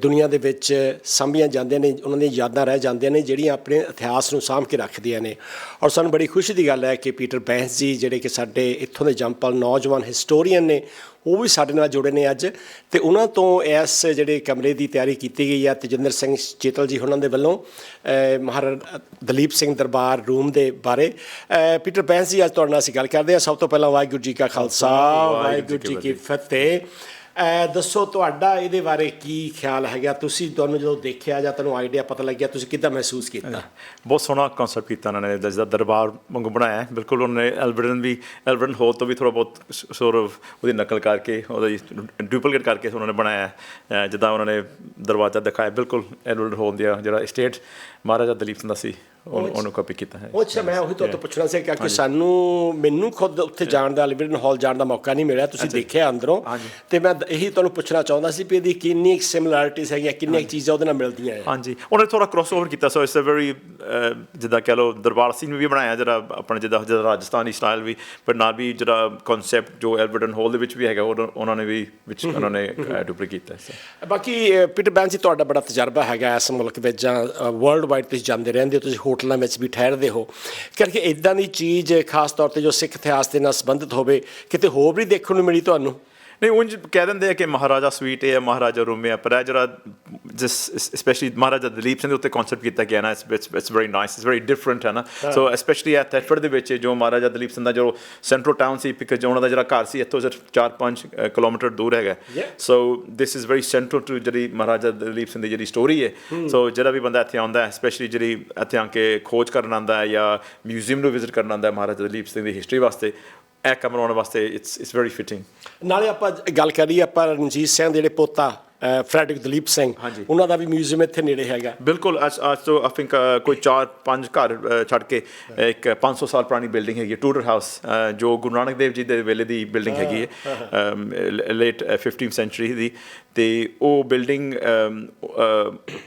ਦੁਨੀਆ ਦੇ ਵਿੱਚ ਸਾਂਭੀਆਂ ਜਾਂਦੀਆਂ ਨੇ, ਉਹਨਾਂ ਦੀਆਂ ਯਾਦਾਂ ਰਹਿ ਜਾਂਦੀਆਂ ਨੇ ਜਿਹੜੀਆਂ ਆਪਣੇ ਇਤਿਹਾਸ ਨੂੰ ਸਾਂਭ ਕੇ ਰੱਖਦੀਆਂ ਨੇ। ਔਰ ਸਾਨੂੰ ਬੜੀ ਖੁਸ਼ੀ ਦੀ ਗੱਲ ਹੈ ਕਿ ਪੀਟਰ ਬੈਂਸ ਜੀ, ਜਿਹੜੇ ਕਿ ਸਾਡੇ ਇੱਥੋਂ ਦੇ ਜੰਮਪਲ ਨੌਜਵਾਨ ਹਿਸਟੋਰੀਅਨ ਨੇ, ਉਹ ਵੀ ਸਾਡੇ ਨਾਲ ਜੁੜੇ ਨੇ ਅੱਜ, ਅਤੇ ਉਹਨਾਂ ਤੋਂ ਇਸ ਜਿਹੜੇ ਕਮਰੇ ਦੀ ਤਿਆਰੀ ਕੀਤੀ ਗਈ ਹੈ ਤੇਜਿੰਦਰ ਸਿੰਘ ਚੇਤਲ ਜੀ ਉਹਨਾਂ ਦੇ ਵੱਲੋਂ ਮਹਾਰਾਜਾ ਦਲੀਪ ਸਿੰਘ ਦਰਬਾਰ ਰੂਮ ਦੇ ਬਾਰੇ। ਪੀਟਰ ਬੈਂਸ ਜੀ, ਅੱਜ ਤੁਹਾਡੇ ਨਾਲ ਅਸੀਂ ਗੱਲ ਕਰਦੇ ਹਾਂ। ਸਭ ਤੋਂ ਪਹਿਲਾਂ ਵਾਹਿਗੁਰੂ ਜੀ ਕਾ ਖਾਲਸਾ, ਵਾਹਿਗੁਰੂ ਜੀ ਕੀ ਫਤਿਹ। ਦੱਸੋ ਤੁਹਾਡਾ ਇਹਦੇ ਬਾਰੇ ਕੀ ਖਿਆਲ ਹੈਗਾ? ਤੁਹਾਨੂੰ ਜਦੋਂ ਦੇਖਿਆ ਜਾਂ ਤੁਹਾਨੂੰ ਆਈਡੀਆ ਪਤਾ ਲੱਗਿਆ, ਤੁਸੀਂ ਕਿੱਦਾਂ ਮਹਿਸੂਸ ਕੀਤਾ?
ਬਹੁਤ ਸੋਹਣਾ ਕਨਸੈਪਟ ਕੀਤਾ ਉਹਨਾਂ ਨੇ, ਜਿਸਦਾ ਦਰਬਾਰ ਵਾਂਗੂ ਬਣਾਇਆ ਬਿਲਕੁਲ। ਉਹਨਾਂ ਨੇ ਐਲਵਰਡਨ ਹਾਲ ਤੋਂ ਵੀ ਥੋੜ੍ਹਾ ਬਹੁਤ ਉਹਦੀ ਨਕਲ ਕਰਕੇ, ਉਹਦੀ ਡੁਪਲੀਕੇਟ ਕਰਕੇ ਉਹਨਾਂ ਨੇ ਬਣਾਇਆ, ਜਿੱਦਾਂ ਉਹਨਾਂ ਨੇ ਦਰਵਾਜ਼ਾ ਦਿਖਾਇਆ ਬਿਲਕੁਲ ਐਲਵਰਡਨ ਹਾਲ ਦਾ ਜਿਹੜਾ estate ਮਹਾਰਾਜਾ ਦਲੀਪ ਸਿੰਘ ਦਾ ਸੀ, ਉਹਨੂੰ ਕਾਪੀ ਕੀਤਾ ਹੈ।
ਅੱਛਾ, ਮੈਂ ਉਹੀ ਤੁਹਾਡੇ ਤੋਂ ਪੁੱਛਣਾ ਸੀ ਕਿ ਮੈਨੂੰ ਖੁਦ ਉੱਥੇ ਜਾਣ ਦਾ, ਐਲਵਰਡਨ ਹਾਲ ਜਾਣ ਦਾ ਮੌਕਾ ਨਹੀਂ ਮਿਲਿਆ, ਤੁਸੀਂ ਦੇਖਿਆ ਅੰਦਰੋਂ, ਅਤੇ ਮੈਂ ਇਹੀ ਤੁਹਾਨੂੰ ਪੁੱਛਣਾ ਚਾਹੁੰਦਾ ਸੀ ਵੀ ਇਹਦੀ ਕਿੰਨੀ ਸਿਮਿਲੈਰਿਟੀਜ਼ ਹੈਗੀਆਂ, ਕਿੰਨੀਆਂ ਚੀਜ਼ਾਂ ਉਹਦੇ ਨਾਲ ਮਿਲਦੀਆਂ ਹੈ?
ਹਾਂਜੀ, ਉਹਨੇ ਥੋੜ੍ਹਾ ਕ੍ਰੋਸ ਓਵਰ ਕੀਤਾ। ਸੋ ਇਟਸ ਅ ਵੈਰੀ, ਜਿੱਦਾਂ ਕਹਿ ਲਓ ਦਰਬਾਰ ਸਿੰਘ ਵੀ ਬਣਾਇਆ ਜਿਹੜਾ ਆਪਣਾ ਜਿੱਦਾਂ ਰਾਜਸਥਾਨੀ ਸਟਾਈਲ ਵੀ, ਪਰ ਨਾਲ ਵੀ ਜਿਹੜਾ ਕਨਸੈਪਟ ਜੋ ਐਲਵਰਡਨ ਹਾਲ ਦੇ ਵਿੱਚ ਵੀ ਹੈਗਾ, ਉਹਨਾਂ ਨੇ ਵੀ ਵਿੱਚ ਉਹਨਾਂ ਨੇ ਡੁਪਲੀਕੇਟ ਕੀਤਾ।
ਬਾਕੀ ਪੀਟਰ ਬੈਂਸ ਜੀ, ਤੁਹਾਡਾ ਬੜਾ ਤਜਰਬਾ ਹੈਗਾ ਇਸ ਮੁਲਕ ਵਿੱਚ ਜਾਂ ਵਰਲਡ ਵਾਈਡ ਤੁਸੀਂ ਜਾਂਦੇ ਰਹਿੰਦੇ ਹੋ, ਤੁਸੀਂ ਹੋਟਲਾਂ ਵਿੱਚ ਵੀ ਠਹਿਰਦੇ ਹੋ, ਕਰਕੇ ਇੱਦਾਂ ਦੀ ਚੀਜ਼ ਖਾਸ ਤੌਰ 'ਤੇ ਜੋ ਸਿੱਖ ਇਤਿਹਾਸ ਦੇ ਨਾਲ ਸੰਬੰਧਿਤ ਹੋਵੇ, ਕਿਤੇ ਹੋਰ ਵੀ ਦੇਖਣ ਨੂੰ ਮਿਲੀ ਤੁਹਾਨੂੰ?
ਨਹੀਂ ਉਂਝ ਕਹਿ ਦਿੰਦੇ ਆ ਕਿ ਮਹਾਰਾਜਾ ਸਵੀਟ ਹੈ ਮਹਾਰਾਜਾ ਰੂਮ ਹੈ, ਪਰ ਇਹ ਜਿਹੜਾ ਜਿਸ ਸਪੈਸ਼ਲੀ ਮਹਾਰਾਜਾ ਦਲੀਪ ਸਿੰਘ ਦੇ ਉੱਤੇ ਕਨਸੈਪਟ ਕੀਤਾ ਗਿਆ ਨਾ, it's very nice, it's very different ਹੈ ਨਾ। ਸੋ ਸਪੈਸ਼ਲੀ ਐਟ ਥੈਟਫੋਰਡ ਦੇ ਵਿੱਚ ਜੋ ਮਹਾਰਾਜਾ ਦਲੀਪ ਸਿੰਘ ਦਾ ਜੋ ਸੈਂਟਰਲ ਟਾਊਨ ਸੀ, ਬਿਕਾਜ਼ ਉਹਨਾਂ ਦਾ ਜਿਹੜਾ ਘਰ ਸੀ ਇੱਥੋਂ ਸਿਰਫ 4-5 ਕਿਲੋਮੀਟਰ ਦੂਰ ਹੈਗਾ। So this is very central to ਜਿਹੜੀ ਮਹਾਰਾਜਾ ਦਲੀਪ ਸਿੰਘ ਦੀ ਜਿਹੜੀ ਸਟੋਰੀ ਹੈ। ਸੋ ਜਿਹੜਾ ਵੀ ਬੰਦਾ ਇੱਥੇ ਆਉਂਦਾ ਹੈ, ਸਪੈਸ਼ਲੀ ਜਿਹੜੀ ਇੱਥੇ ਆ ਕੇ ਖੋਜ ਕਰਨ ਆਉਂਦਾ ਹੈ ਜਾਂ ਮਿਊਜ਼ੀਅਮ ਨੂੰ ਵਿਜ਼ਿਟ ਕਰਨ ਆਉਂਦਾ ਹੈ ਮਹਾਰਾਜਾ ਦਲੀਪ ਸਿੰਘ ਦੀ ਹਿਸਟਰੀ ਵਾਸਤੇ, ਇਹ ਕਮਰਾ ਆਉਣ ਵਾਸਤੇ ਇਟਸ ਵੈਰੀ ਫਿਟਿੰਗ।
ਨਾਲੇ ਆਪਾਂ ਗੱਲ ਕਰੀਏ ਆਪਾਂ ਰਣਜੀਤ ਸਿੰਘ ਦੇ ਜਿਹੜੇ ਪੋਤਾ ਫਰੈਡਰਿਕ ਦਲੀਪ ਸਿੰਘ, ਉਹਨਾਂ ਦਾ ਵੀ ਮਿਊਜ਼ੀਅਮ ਇੱਥੇ ਨੇੜੇ ਹੈਗਾ।
ਬਿਲਕੁਲ, ਅੱਜ ਤੋਂ ਆਈ ਥਿੰਕ ਕੋਈ 4-5 ਘਰ ਛੱਡ ਕੇ ਇੱਕ 500 ਸਾਲ ਪੁਰਾਣੀ ਬਿਲਡਿੰਗ ਹੈਗੀ ਹੈ, ਟੂਡਰ ਹਾਊਸ, ਜੋ ਗੁਰੂ ਨਾਨਕ ਦੇਵ ਜੀ ਦੇ ਵੇਲੇ ਦੀ ਬਿਲਡਿੰਗ ਹੈਗੀ ਹੈ, ਲੇਟ 15th ਸੈਂਚੁਰੀ ਦੀ। ਅਤੇ ਉਹ ਬਿਲਡਿੰਗ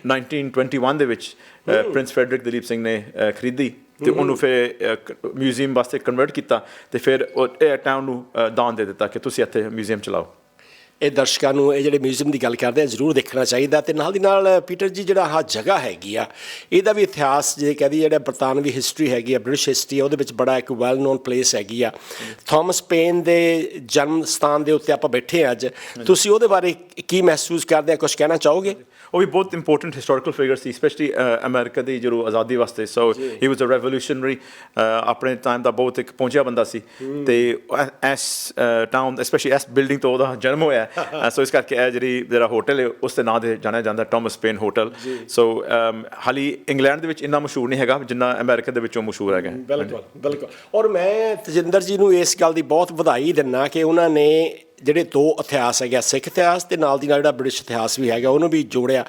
1921 ਦੇ ਵਿੱਚ ਪ੍ਰਿੰਸ ਫਰੈਡਰਿਕ ਦਲੀਪ ਸਿੰਘ ਨੇ ਖਰੀਦੀ ਅਤੇ ਉਹਨੂੰ ਫਿਰ ਮਿਊਜ਼ੀਅਮ ਵਾਸਤੇ ਕਨਵਰਟ ਕੀਤਾ ਅਤੇ ਫਿਰ ਇਹ ਟਾਊਨ ਨੂੰ ਦਾਨ ਦੇ ਦਿੱਤਾ ਕਿ ਤੁਸੀਂ ਇੱਥੇ ਮਿਊਜ਼ੀਅਮ ਚਲਾਓ।
ਇਹ ਦਰਸ਼ਕਾਂ ਨੂੰ ਇਹ ਜਿਹੜੇ ਮਿਊਜ਼ੀਅਮ ਦੀ ਗੱਲ ਕਰਦੇ ਆ ਜ਼ਰੂਰ ਦੇਖਣਾ ਚਾਹੀਦਾ। ਅਤੇ ਨਾਲ ਦੀ ਨਾਲ ਪੀਟਰ ਜੀ ਜਿਹੜਾ ਆਹ ਜਗ੍ਹਾ ਹੈਗੀ ਆ, ਇਹਦਾ ਵੀ ਇਤਿਹਾਸ ਜੇ ਕਹਦੀ ਜਿਹੜਾ ਬਰਤਾਨਵੀ ਹਿਸਟਰੀ ਹੈਗੀ ਆ, ਬ੍ਰਿਟਿਸ਼ ਹਿਸਟਰੀ, ਉਹਦੇ ਵਿੱਚ ਬੜਾ ਇੱਕ ਵੈਲ ਨੋਨ ਪਲੇਸ ਹੈਗੀ ਆ। ਥੋਮਸ ਪੇਨ ਦੇ ਜਨਮ ਸਥਾਨ ਦੇ ਉੱਤੇ ਆਪਾਂ ਬੈਠੇ ਹਾਂ ਅੱਜ, ਤੁਸੀਂ ਉਹਦੇ ਬਾਰੇ ਕੀ ਮਹਿਸੂਸ ਕਰਦੇ ਆ, ਕੁਛ ਕਹਿਣਾ ਚਾਹੋਗੇ?
ਉਹ ਵੀ ਬਹੁਤ ਇੰਪੋਰਟੈਂਟ ਹਿਸਟੋਰੀਕਲ ਫਿਗਰ ਸੀ, ਸਪੈਸ਼ਲੀ ਅਮਰੀਕਾ ਦੀ ਜਦੋਂ ਆਜ਼ਾਦੀ ਵਾਸਤੇ। ਸੋ ਹੀ ਵਾਜ਼ ਅ ਰੈਵੋਲੂਸ਼ਨਰੀ, ਆਪਣੇ ਟਾਈਮ ਦਾ ਬਹੁਤ ਇੱਕ ਪਹੁੰਚਿਆ ਬੰਦਾ ਸੀ। ਅਤੇ ਇਸ ਟਾਊਨ ਸਪੈਸ਼ਲੀ ਇਸ ਬਿਲਡਿੰਗ ਤੋਂ ਉਹਦਾ ਜਨਮ ਹੋਇਆ। ਸੋ ਇਸ ਕਰਕੇ ਇਹ ਜਿਹੜਾ ਹੋਟਲ ਹੈ ਉਸ ਦੇ ਨਾਂ 'ਤੇ ਜਾਣਿਆ ਜਾਂਦਾ, ਟੋਮਸ ਪੇਨ ਹੋਟਲ। ਸੋ ਹਾਲੀ ਇੰਗਲੈਂਡ ਦੇ ਵਿੱਚ ਇੰਨਾ ਮਸ਼ਹੂਰ ਨਹੀਂ ਹੈਗਾ ਜਿੰਨਾ ਅਮਰੀਕਾ ਦੇ ਵਿੱਚੋਂ ਮਸ਼ਹੂਰ ਹੈਗਾ।
ਬਿਲਕੁਲ ਬਿਲਕੁਲ। ਔਰ ਮੈਂ ਤਜਿੰਦਰ ਜੀ ਨੂੰ ਇਸ ਗੱਲ ਦੀ ਬਹੁਤ ਵਧਾਈ ਦਿੰਦਾ ਕਿ ਉਹਨਾਂ ਨੇ ਜਿਹੜੇ ਦੋ ਇਤਿਹਾਸ ਹੈਗੇ, ਸਿੱਖ ਇਤਿਹਾਸ ਅਤੇ ਨਾਲ ਦੀ ਨਾਲ ਜਿਹੜਾ ਬ੍ਰਿਟਿਸ਼ ਇਤਿਹਾਸ ਵੀ ਹੈਗਾ, ਉਹਨੂੰ ਵੀ ਜੋੜਿਆ।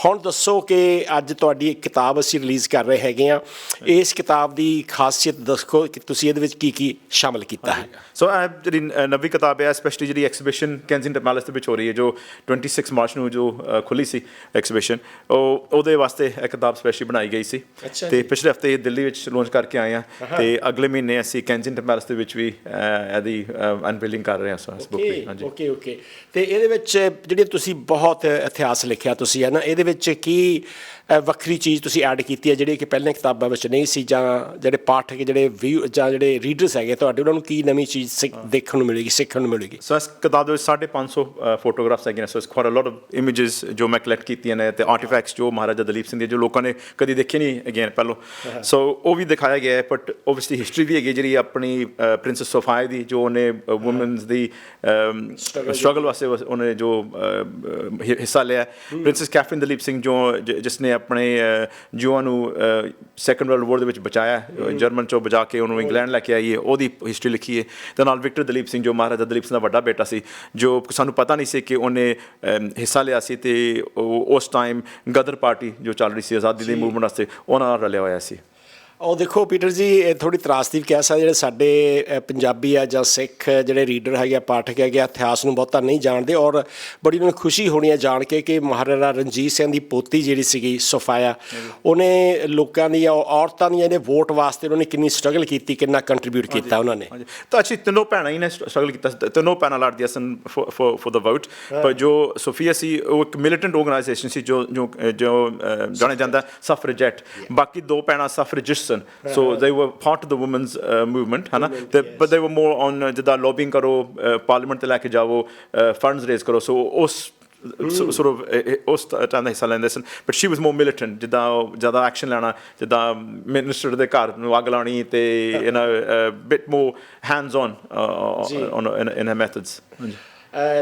ਹੁਣ ਦੱਸੋ ਕਿ ਅੱਜ ਤੁਹਾਡੀ ਇੱਕ ਕਿਤਾਬ ਅਸੀਂ ਰਿਲੀਜ਼ ਕਰ ਰਹੇ ਹੈਗੇ ਹਾਂ, ਇਸ ਕਿਤਾਬ ਦੀ ਖਾਸੀਅਤ ਦੱਸੋ ਕਿ ਤੁਸੀਂ ਇਹਦੇ ਵਿੱਚ ਕੀ ਕੀ ਸ਼ਾਮਿਲ ਕੀਤਾ ਹੈ।
ਸੋ ਇਹ ਜਿਹੜੀ ਨਵੀਂ ਕਿਤਾਬ ਹੈ, ਸਪੈਸ਼ਲੀ ਜਿਹੜੀ ਐਕਸੀਬਿਸ਼ਨ ਕੈਂਸਿੰਗਟਨ ਪੈਲੇਸ ਦੇ ਵਿੱਚ ਹੋ ਰਹੀ ਹੈ, ਜੋ 26 ਮਾਰਚ ਨੂੰ ਜੋ ਖੁੱਲ੍ਹੀ ਸੀ ਐਕਸੀਬਿਸ਼ਨ, ਉਹਦੇ ਵਾਸਤੇ ਇਹ ਕਿਤਾਬ ਸਪੈਸ਼ਲੀ ਬਣਾਈ ਗਈ ਸੀ। ਅਤੇ ਪਿਛਲੇ ਹਫ਼ਤੇ ਦਿੱਲੀ ਵਿੱਚ ਲਾਂਚ ਕਰਕੇ ਆਏ ਹਾਂ, ਅਤੇ ਅਗਲੇ ਮਹੀਨੇ ਅਸੀਂ ਕੈਂਸਿੰਗਟਨ ਪੈਲੇਸ ਦੇ ਵਿੱਚ ਵੀ ਇਹਦੀ ਅਨਵੀਲਿੰਗ ਕਰ ਰਹੇ ਹਾਂ ਇਸ ਬੁੱਕ ਦੀ।
ਓਕੇ। ਅਤੇ ਇਹਦੇ ਵਿੱਚ ਜਿਹੜੀ ਤੁਸੀਂ ਬਹੁਤ ਇਤਿਹਾਸ ਲਿਖਿਆ ਤੁਸੀਂ ਹੈ ਨਾ, ਇਹਦੇ ਵਿੱਚ ਕੀ ਵੱਖਰੀ ਚੀਜ਼ ਤੁਸੀਂ ਐਡ ਕੀਤੀ ਹੈ ਜਿਹੜੀ ਕਿ ਪਹਿਲਾਂ ਕਿਤਾਬਾਂ ਵਿੱਚ ਨਹੀਂ ਸੀ, ਜਾਂ ਜਿਹੜੇ ਪਾਠਕ ਜਿਹੜੇ ਜਾਂ ਜਿਹੜੇ ਰੀਡਰਸ ਹੈਗੇ ਤੁਹਾਡੇ, ਉਹਨਾਂ ਨੂੰ ਕੀ ਨਵੀਂ ਚੀਜ਼ ਦੇਖਣ ਨੂੰ ਮਿਲੇਗੀ, ਸਿੱਖਣ ਨੂੰ ਮਿਲੇਗੀ?
ਸੋ ਇਸ ਕਿਤਾਬ ਦੇ ਵਿੱਚ 550 ਫੋਟੋਗ੍ਰਾਫਸ ਹੈਗੀਆਂ। So it's quite a lot of images ਜੋ ਮੈਂ ਕਲੈਕਟ ਕੀਤੀਆਂ ਨੇ, ਅਤੇ ਆਰਟੀਫੈਕਟਸ ਜੋ ਮਹਾਰਾਜਾ ਦਲੀਪ ਸਿੰਘ ਦੇ ਜੋ ਲੋਕਾਂ ਨੇ ਕਦੀ ਦੇਖੇ ਨਹੀਂ ਅਗੇਨ ਪਹਿਲੋਂ। ਸੋ ਉਹ ਵੀ ਦਿਖਾਇਆ ਗਿਆ ਹੈ, ਬਟ ਓਬਵੀਅਸਲੀ ਹਿਸਟਰੀ ਵੀ ਹੈਗੀ ਜਿਹੜੀ ਆਪਣੀ ਪ੍ਰਿੰਸੈਸ ਸੋਫਾਇਆ ਦੀ, ਜੋ ਉਹਨੇ ਵੂਮਨਸ ਦੀ ਸਟਰਗਲ ਵਾਸਤੇ ਉਹਨੇ ਜੋ ਹਿੱਸਾ ਲਿਆ। ਪ੍ਰਿੰਸੈਸ ਕੈਥਰੀਨ ਦਲੀਪ ਸਿੰਘ ਜੋ ਜਿਸ ਨੇ ਆਪਣੇ ਜੂਆਂ ਨੂੰ ਸੈਕੰਡ ਵਰਲਡ ਵਾਰ ਦੇ ਵਿੱਚ ਬਚਾਇਆ, ਜਰਮਨ 'ਚੋਂ ਬਚਾ ਕੇ ਉਹਨੂੰ ਇੰਗਲੈਂਡ ਲੈ ਕੇ ਆਈ ਹੈ, ਉਹਦੀ ਹਿਸਟਰੀ ਲਿਖੀ ਹੈ। ਅਤੇ ਨਾਲ ਵਿਕਟਰ ਦਲੀਪ ਸਿੰਘ ਜੋ ਮਹਾਰਾਜਾ ਦਲੀਪ ਸਿੰਘ ਦਾ ਵੱਡਾ ਬੇਟਾ ਸੀ, ਜੋ ਸਾਨੂੰ ਪਤਾ ਨਹੀਂ ਸੀ ਕਿ ਉਹਨੇ ਹਿੱਸਾ ਲਿਆ ਸੀ, ਅਤੇ ਉਸ ਟਾਈਮ ਗਦਰ ਪਾਰਟੀ ਜੋ ਚੱਲ ਰਹੀ ਸੀ ਆਜ਼ਾਦੀ ਦੀ ਮੂਵਮੈਂਟ ਵਾਸਤੇ, ਉਹਨਾਂ ਨਾਲ ਰਲਿਆ ਹੋਇਆ ਸੀ।
ਉਹ ਦੇਖੋ ਪੀਟਰ ਜੀ, ਇਹ ਥੋੜ੍ਹੀ ਤਰਾਸਦੀ ਵੀ ਕਹਿ ਸਕਦੇ ਜਿਹੜੇ ਸਾਡੇ ਪੰਜਾਬੀ ਆ ਜਾਂ ਸਿੱਖ ਜਿਹੜੇ ਰੀਡਰ ਹੈਗੇ ਆ, ਪਾਠਕ ਹੈਗੇ ਆ, ਇਤਿਹਾਸ ਨੂੰ ਬਹੁਤਾ ਨਹੀਂ ਜਾਣਦੇ। ਔਰ ਬੜੀ ਉਹਨਾਂ ਨੂੰ ਖੁਸ਼ੀ ਹੋਣੀ ਹੈ ਜਾਣ ਕੇ ਕਿ ਮਹਾਰਾਜਾ ਰਣਜੀਤ ਸਿੰਘ ਦੀ ਪੋਤੀ ਜਿਹੜੀ ਸੀਗੀ ਸੋਫਾਇਆ, ਉਹਨੇ ਲੋਕਾਂ ਦੀਆਂ ਔਰਤਾਂ ਦੀਆਂ ਇਹਨੇ ਵੋਟ ਵਾਸਤੇ ਉਹਨਾਂ ਨੇ ਕਿੰਨੀ ਸਟਰਗਲ ਕੀਤੀ, ਕਿੰਨਾ ਕੰਟਰੀਬਿਊਟ ਕੀਤਾ ਉਹਨਾਂ ਨੇ।
ਤਾਂ ਅੱਛੀ ਤਿੰਨੋਂ ਭੈਣਾਂ ਹੀ ਨੇ ਸਟਰਗਲ ਕੀਤਾ, ਤਿੰਨੋਂ ਭੈਣਾਂ ਲੜਦੀਆਂ ਸਨ ਫॉर द ਵੋਟ। ਪਰ ਜੋ ਸੋਫੀਆ ਸੀ ਉਹ ਇੱਕ ਮਿਲੀਟੈਂਟ ਆਰਗੇਨਾਈਜੇਸ਼ਨ ਸੀ ਜੋ ਜਾਣਿਆ ਜਾਂਦਾ ਸਫਰੇਜੈਟ। ਬਾਕੀ ਦੋ ਭੈਣਾਂ ਸਫਰੇਜਿਸਟ ਸਨ। So they were part of the women's movement, है ना? But they were more on ਜਿੱਦਾਂ lobbying ਕਰੋ, ਪਾਰਲੀਮੈਂਟ 'ਤੇ ਲੈ ਕੇ ਜਾਵੋ, ਫੰਡਸ ਰੇਜ਼ ਕਰੋ। ਸੋ ਉਸ sort of ਉਸ ਟਾਈਮ ਦਾ ਹਿੱਸਾ ਲੈਂਦੇ ਸਨ। But she was more militant, ਜਿੱਦਾਂ ਜ਼ਿਆਦਾ ਐਕਸ਼ਨ ਲੈਣਾ, ਜਿੱਦਾਂ ਮਿਨਿਸਟਰ ਦੇ ਘਰ ਨੂੰ ਅੱਗ ਲਾਉਣੀ, ਅਤੇ bit more hands on in her methods.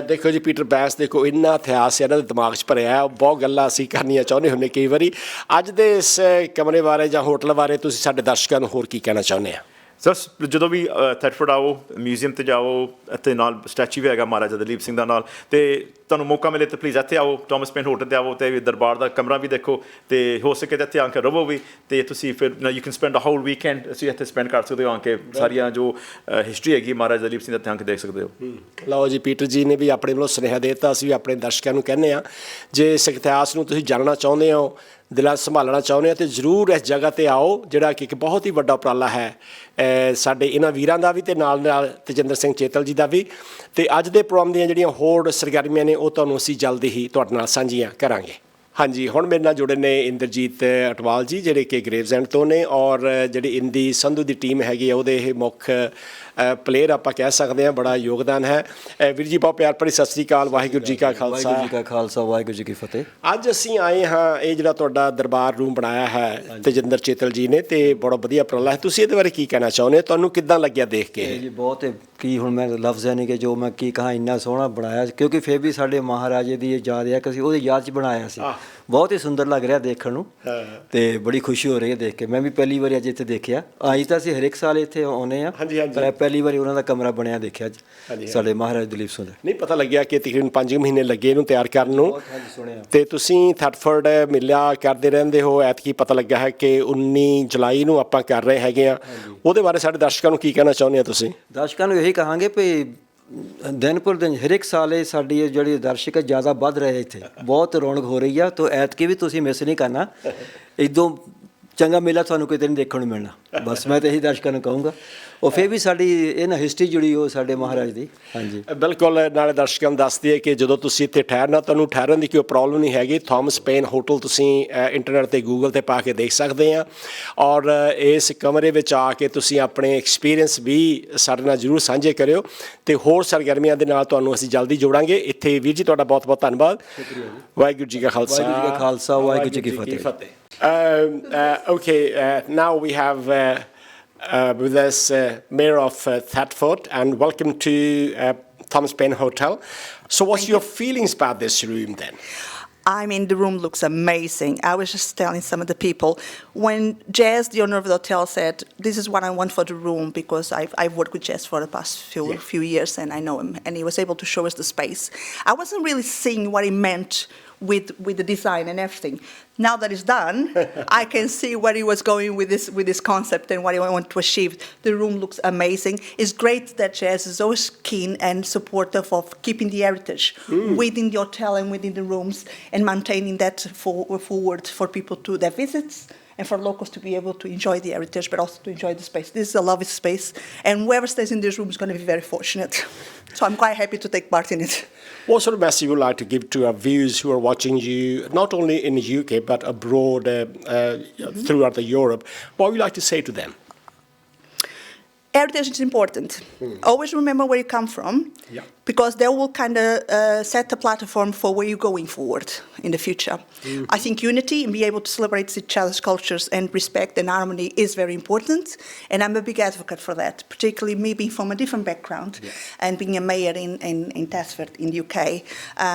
ਦੇਖੋ ਜੀ ਪੀਟਰ ਬੈਂਸ, ਦੇਖੋ ਇੰਨਾ ਇਤਿਹਾਸ ਇਹਨਾਂ ਦੇ ਦਿਮਾਗ 'ਚ ਭਰਿਆ, ਬਹੁਤ ਗੱਲਾਂ ਅਸੀਂ ਕਰਨੀਆਂ ਚਾਹੁੰਦੇ ਹੁੰਦੇ ਕਈ ਵਾਰੀ। ਅੱਜ ਦੇ ਇਸ ਕਮਰੇ ਬਾਰੇ ਜਾਂ ਹੋਟਲ ਬਾਰੇ ਤੁਸੀਂ ਸਾਡੇ ਦਰਸ਼ਕਾਂ ਨੂੰ ਹੋਰ ਕੀ ਕਹਿਣਾ ਚਾਹੁੰਦੇ ਆ?
ਸਰ ਜਦੋਂ ਵੀ ਥੈਟਫੋਰਡ ਆਓ, ਮਿਊਜ਼ੀਅਮ 'ਤੇ ਜਾਓ, ਇੱਥੇ ਨਾਲ ਸਟੈਚੂ ਵੀ ਹੈਗਾ ਮਹਾਰਾਜਾ ਦਲੀਪ ਸਿੰਘ ਦਾ ਨਾਲ, ਅਤੇ ਤੁਹਾਨੂੰ ਮੌਕਾ ਮਿਲੇ ਤਾਂ ਪਲੀਜ਼ ਇੱਥੇ ਆਓ, ਟੋਮਸ ਪੇਨ ਹੋਟਲ 'ਤੇ ਆਓ, ਅਤੇ ਦਰਬਾਰ ਦਾ ਕਮਰਾ ਵੀ ਦੇਖੋ, ਅਤੇ ਹੋ ਸਕੇ ਤਾਂ ਇੱਥੇ ਆ ਕੇ ਰਵੋ ਵੀ, ਅਤੇ ਤੁਸੀਂ ਫਿਰ you can spend a whole weekend ਤੁਸੀਂ ਇੱਥੇ ਸਪੈਂਡ ਕਰ ਸਕਦੇ ਹੋ ਆ ਕੇ, ਸਾਰੀਆਂ ਜੋ ਹਿਸਟਰੀ ਹੈਗੀ ਮਹਾਰਾਜਾ ਦਲੀਪ ਸਿੰਘ ਦਾ ਇੱਥੇ ਆ ਕੇ ਦੇਖ ਸਕਦੇ ਹੋ।
ਲਓ ਜੀ, ਪੀਟਰ ਜੀ ਨੇ ਵੀ ਆਪਣੇ ਵੱਲੋਂ ਸੁਨੇਹਾ ਦੇ ਦਿੱਤਾ, ਅਸੀਂ ਵੀ ਆਪਣੇ ਦਰਸ਼ਕਾਂ ਨੂੰ ਕਹਿੰਦੇ ਹਾਂ ਜੇ ਇਸ ਇਤਿਹਾਸ ਨੂੰ ਤੁਸੀਂ ਜਾਣਨਾ ਚਾਹੁੰਦੇ ਹੋ, ਦਿਲਾਂ ਸੰਭਾਲਣਾ ਚਾਹੁੰਦੇ ਹੋ, ਤਾਂ ਜ਼ਰੂਰ ਇਸ ਜਗ੍ਹਾ 'ਤੇ ਆਓ, ਜਿਹੜਾ ਕਿ ਇੱਕ ਬਹੁਤ ਹੀ ਵੱਡਾ ਉਪਰਾਲਾ ਹੈ ਸਾਡੇ ਇਹਨਾਂ ਵੀਰਾਂ ਦਾ ਵੀ, ਅਤੇ ਨਾਲ ਨਾਲ ਤੇਜਿੰਦਰ ਸਿੰਘ ਚੇਤਲ ਜੀ ਦਾ ਵੀ। ਅਤੇ ਅੱਜ ਦੇ ਪ੍ਰੋਗਰਾਮ ਦੀਆਂ ਜਿਹੜੀਆਂ ਹੋਰ ਸਰਗਰਮੀਆਂ ਨੇ ਉਹ ਤੁਹਾਨੂੰ ਅਸੀਂ ਜਲਦੀ ਹੀ ਤੁਹਾਡੇ ਨਾਲ ਸਾਂਝੀਆਂ ਕਰਾਂਗੇ। ਹਾਂਜੀ ਹੁਣ ਮੇਰੇ ਨਾਲ ਜੁੜੇ ਨੇ ਇੰਦਰਜੀਤ ਅਟਵਾਲ ਜੀ ਜਿਹੜੇ ਕਿ ਗ੍ਰੇਵਜ਼ੈਂਡ ਤੋਂ ਨੇ ਔਰ ਜਿਹੜੀ ਇੰਦੀ ਸੰਧੂ ਦੀ ਟੀਮ ਹੈਗੀ ਆ ਉਹਦੇ ਇਹ ਮੁੱਖ ਪਲੇਅਰ ਆਪਾਂ ਕਹਿ ਸਕਦੇ ਹਾਂ ਬੜਾ ਯੋਗਦਾਨ ਹੈ ਵੀਰ ਜੀ ਬਹੁਤ ਪਿਆਰ ਭਰੀ ਸਤਿ ਸ੍ਰੀ ਅਕਾਲ ਵਾਹਿਗੁਰੂ ਜੀ ਕਾ ਖਾਲਸਾ
ਵਾਹਿਗੁਰੂ ਜੀ ਕਾ ਖਾਲਸਾ ਵਾਹਿਗੁਰੂ ਜੀ ਕੀ ਫਤਿਹ
ਅੱਜ ਅਸੀਂ ਆਏ ਹਾਂ ਇਹ ਜਿਹੜਾ ਤੁਹਾਡਾ ਦਰਬਾਰ ਰੂਮ ਬਣਾਇਆ ਹੈ ਤੇਜਿੰਦਰ ਚੇਤਲ ਜੀ ਨੇ ਤੇ ਬੜਾ ਵਧੀਆ ਉਪਰਾਲਾ ਹੈ ਤੁਸੀਂ ਇਹਦੇ ਬਾਰੇ ਕੀ ਕਹਿਣਾ ਚਾਹੁੰਦੇ ਹੋ ਤੁਹਾਨੂੰ ਕਿੱਦਾਂ ਲੱਗਿਆ ਦੇਖ ਕੇ
ਜੀ ਬਹੁਤ ਕੀ ਹੁਣ ਮੈਂ ਲਫ਼ਜ਼ ਨਹੀਂ ਕਿ ਜੋ ਮੈਂ ਕੀ ਕਹਾਂ ਇੰਨਾ ਸੋਹਣਾ ਬਣਾਇਆ ਕਿਉਂਕਿ ਫਿਰ ਵੀ ਸਾਡੇ ਮਹਾਰਾਜੇ ਦੀ ਯਾਦ ਹੈ ਕਿ ਅਸੀਂ ਉਹਦੀ ਯਾਦ 'ਚ ਬਣਾਇਆ ਸੀ ਬਹੁਤ ਹੀ ਸੁੰਦਰ ਲੱਗ ਰਿਹਾ ਦੇਖਣ ਨੂੰ ਤੇ ਬੜੀ ਖੁਸ਼ੀ ਹੋ ਰਹੀ ਹੈ ਦੇਖ ਕੇ ਮੈਂ ਵੀ ਪਹਿਲੀ ਵਾਰੀ ਅੱਜ ਇੱਥੇ ਦੇਖਿਆ ਆਈ ਤਾਂ ਅਸੀਂ ਹਰੇਕ ਸਾਲ ਇੱਥੇ ਆਉਂਦੇ ਹਾਂ ਪਰ ਪਹਿਲੀ ਵਾਰੀ ਉਹਨਾਂ ਦਾ ਕਮਰਾ ਬਣਿਆ ਦੇਖਿਆ ਸਾਡੇ ਮਹਾਰਾਜਾ ਦਲੀਪ ਸਿੰਘ ਦਾ
ਨਹੀਂ ਪਤਾ ਲੱਗਿਆ ਕਿ ਤਕਰੀਬਨ 5 ਮਹੀਨੇ ਲੱਗੇ ਇਹਨੂੰ ਤਿਆਰ ਕਰਨ ਨੂੰ ਤੇ ਤੁਸੀਂ ਥੈਟਫੋਰਡ ਮੇਲਾ ਕਰਦੇ ਰਹਿੰਦੇ ਹੋ ਐਤਕੀ ਪਤਾ ਲੱਗਾ ਹੈ ਕਿ 19 ਜੁਲਾਈ ਨੂੰ ਆਪਾਂ ਕਰ ਰਹੇ ਹੈਗੇ ਆ ਉਹਦੇ ਬਾਰੇ ਸਾਡੇ ਦਰਸ਼ਕਾਂ ਨੂੰ ਕੀ ਕਹਿਣਾ ਚਾਹੁੰਦੇ ਆ ਤੁਸੀਂ
ਦਰਸ਼ਕਾਂ ਨੂੰ ਇਹੀ ਕਹਾਂਗੇ ਵੀ ਦਿਨ ਪਰ ਦਿਨ ਹਰ ਇੱਕ ਸਾਲ ਇਹ ਸਾਡੀ ਜਿਹੜੀ ਦਰਸ਼ਕ ਜ਼ਿਆਦਾ ਵੱਧ ਰਹੇ ਇੱਥੇ ਬਹੁਤ ਰੌਣਕ ਹੋ ਰਹੀ ਆ ਤਾਂ ਐਤਕੀ ਵੀ ਤੁਸੀਂ ਮਿਸ ਨਹੀਂ ਕਰਨਾ ਇੱਦੋਂ ਚੰਗਾ ਮੇਲਾ ਤੁਹਾਨੂੰ ਕਿਤੇ ਨਹੀਂ ਦੇਖਣ ਨੂੰ ਮਿਲਣਾ ਬਸ ਮੈਂ ਤਾਂ ਇਹੀ ਦਰਸ਼ਕਾਂ ਨੂੰ ਕਹੂੰਗਾ ਉਹ ਫਿਰ ਵੀ ਸਾਡੀ ਇਹ ਨਾ ਹਿਸਟਰੀ ਜੁੜੀ ਉਹ ਸਾਡੇ ਮਹਾਰਾਜ ਦੀ ਹਾਂਜੀ ਬਿਲਕੁਲ
ਨਾਲੇ ਦਰਸ਼ਕਾਂ ਨੂੰ ਦੱਸ ਦਈਏ ਕਿ ਜਦੋਂ ਤੁਸੀਂ ਇੱਥੇ ਠਹਿਰਨਾ ਤੁਹਾਨੂੰ ਠਹਿਰਨ ਦੀ ਕੋਈ ਪ੍ਰੋਬਲਮ ਨਹੀਂ ਹੈਗੀ ਥਾਮਸ ਪੇਨ ਹੋਟਲ ਤੁਸੀਂ ਇੰਟਰਨੈਟ 'ਤੇ ਗੂਗਲ 'ਤੇ ਪਾ ਕੇ ਦੇਖ ਸਕਦੇ ਆ ਔਰ ਇਸ ਕਮਰੇ ਵਿੱਚ ਆ ਕੇ ਤੁਸੀਂ ਆਪਣੇ ਐਕਸਪੀਰੀਅੰਸ ਵੀ ਸਾਡੇ ਨਾਲ ਜ਼ਰੂਰ ਸਾਂਝੇ ਕਰਿਓ ਅਤੇ ਹੋਰ ਸਰਗਰਮੀਆਂ ਦੇ ਨਾਲ ਤੁਹਾਨੂੰ ਅਸੀਂ ਜਲਦੀ ਜੋੜਾਂਗੇ ਇੱਥੇ ਵੀਰ ਜੀ ਤੁਹਾਡਾ ਬਹੁਤ ਬਹੁਤ ਧੰਨਵਾਦ ਵਾਹਿਗੁਰੂ ਜੀ ਕਾ ਖਾਲਸਾ
ਵਾਹਿਗੁਰੂ ਜੀ ਕੀ ਫਤਿਹ
Okay, now we have with us Mayor of Thetford, and welcome to Thomas Paine Hotel. So what's your feelings about this room then?
I mean, the room looks amazing. I was just telling some of the people, when Jazz, the owner of the hotel, said, this is what I want for the room, because I've worked with Jazz for the past few years, and I know him, and he was able to show us the space. I wasn't really seeing what he meant with the design and everything. Now that it's done, I can see where he was going with this concept and what he wanted to achieve. The room looks amazing. It's great that Jazz is always keen and supportive of keeping the heritage within the hotel and within the rooms and maintaining that forward for people to their visits and for locals to be able to enjoy the heritage, but also to enjoy the space. This is a lovely space, and whoever stays in this room is going to be very fortunate. So I'm quite happy to take part in it.
What sort of message would you like to give to our viewers who are watching you, not only in the UK, but abroad throughout Europe? What would you like to say to them?
Heritage is important. Always remember where you come from, because that will kind of set the platform for where you're going forward in the future. I think unity and be able to celebrate each other's cultures and respect and harmony is very important, and I'm a big advocate for that, particularly me being from a different background and being a mayor in Thetford in the UK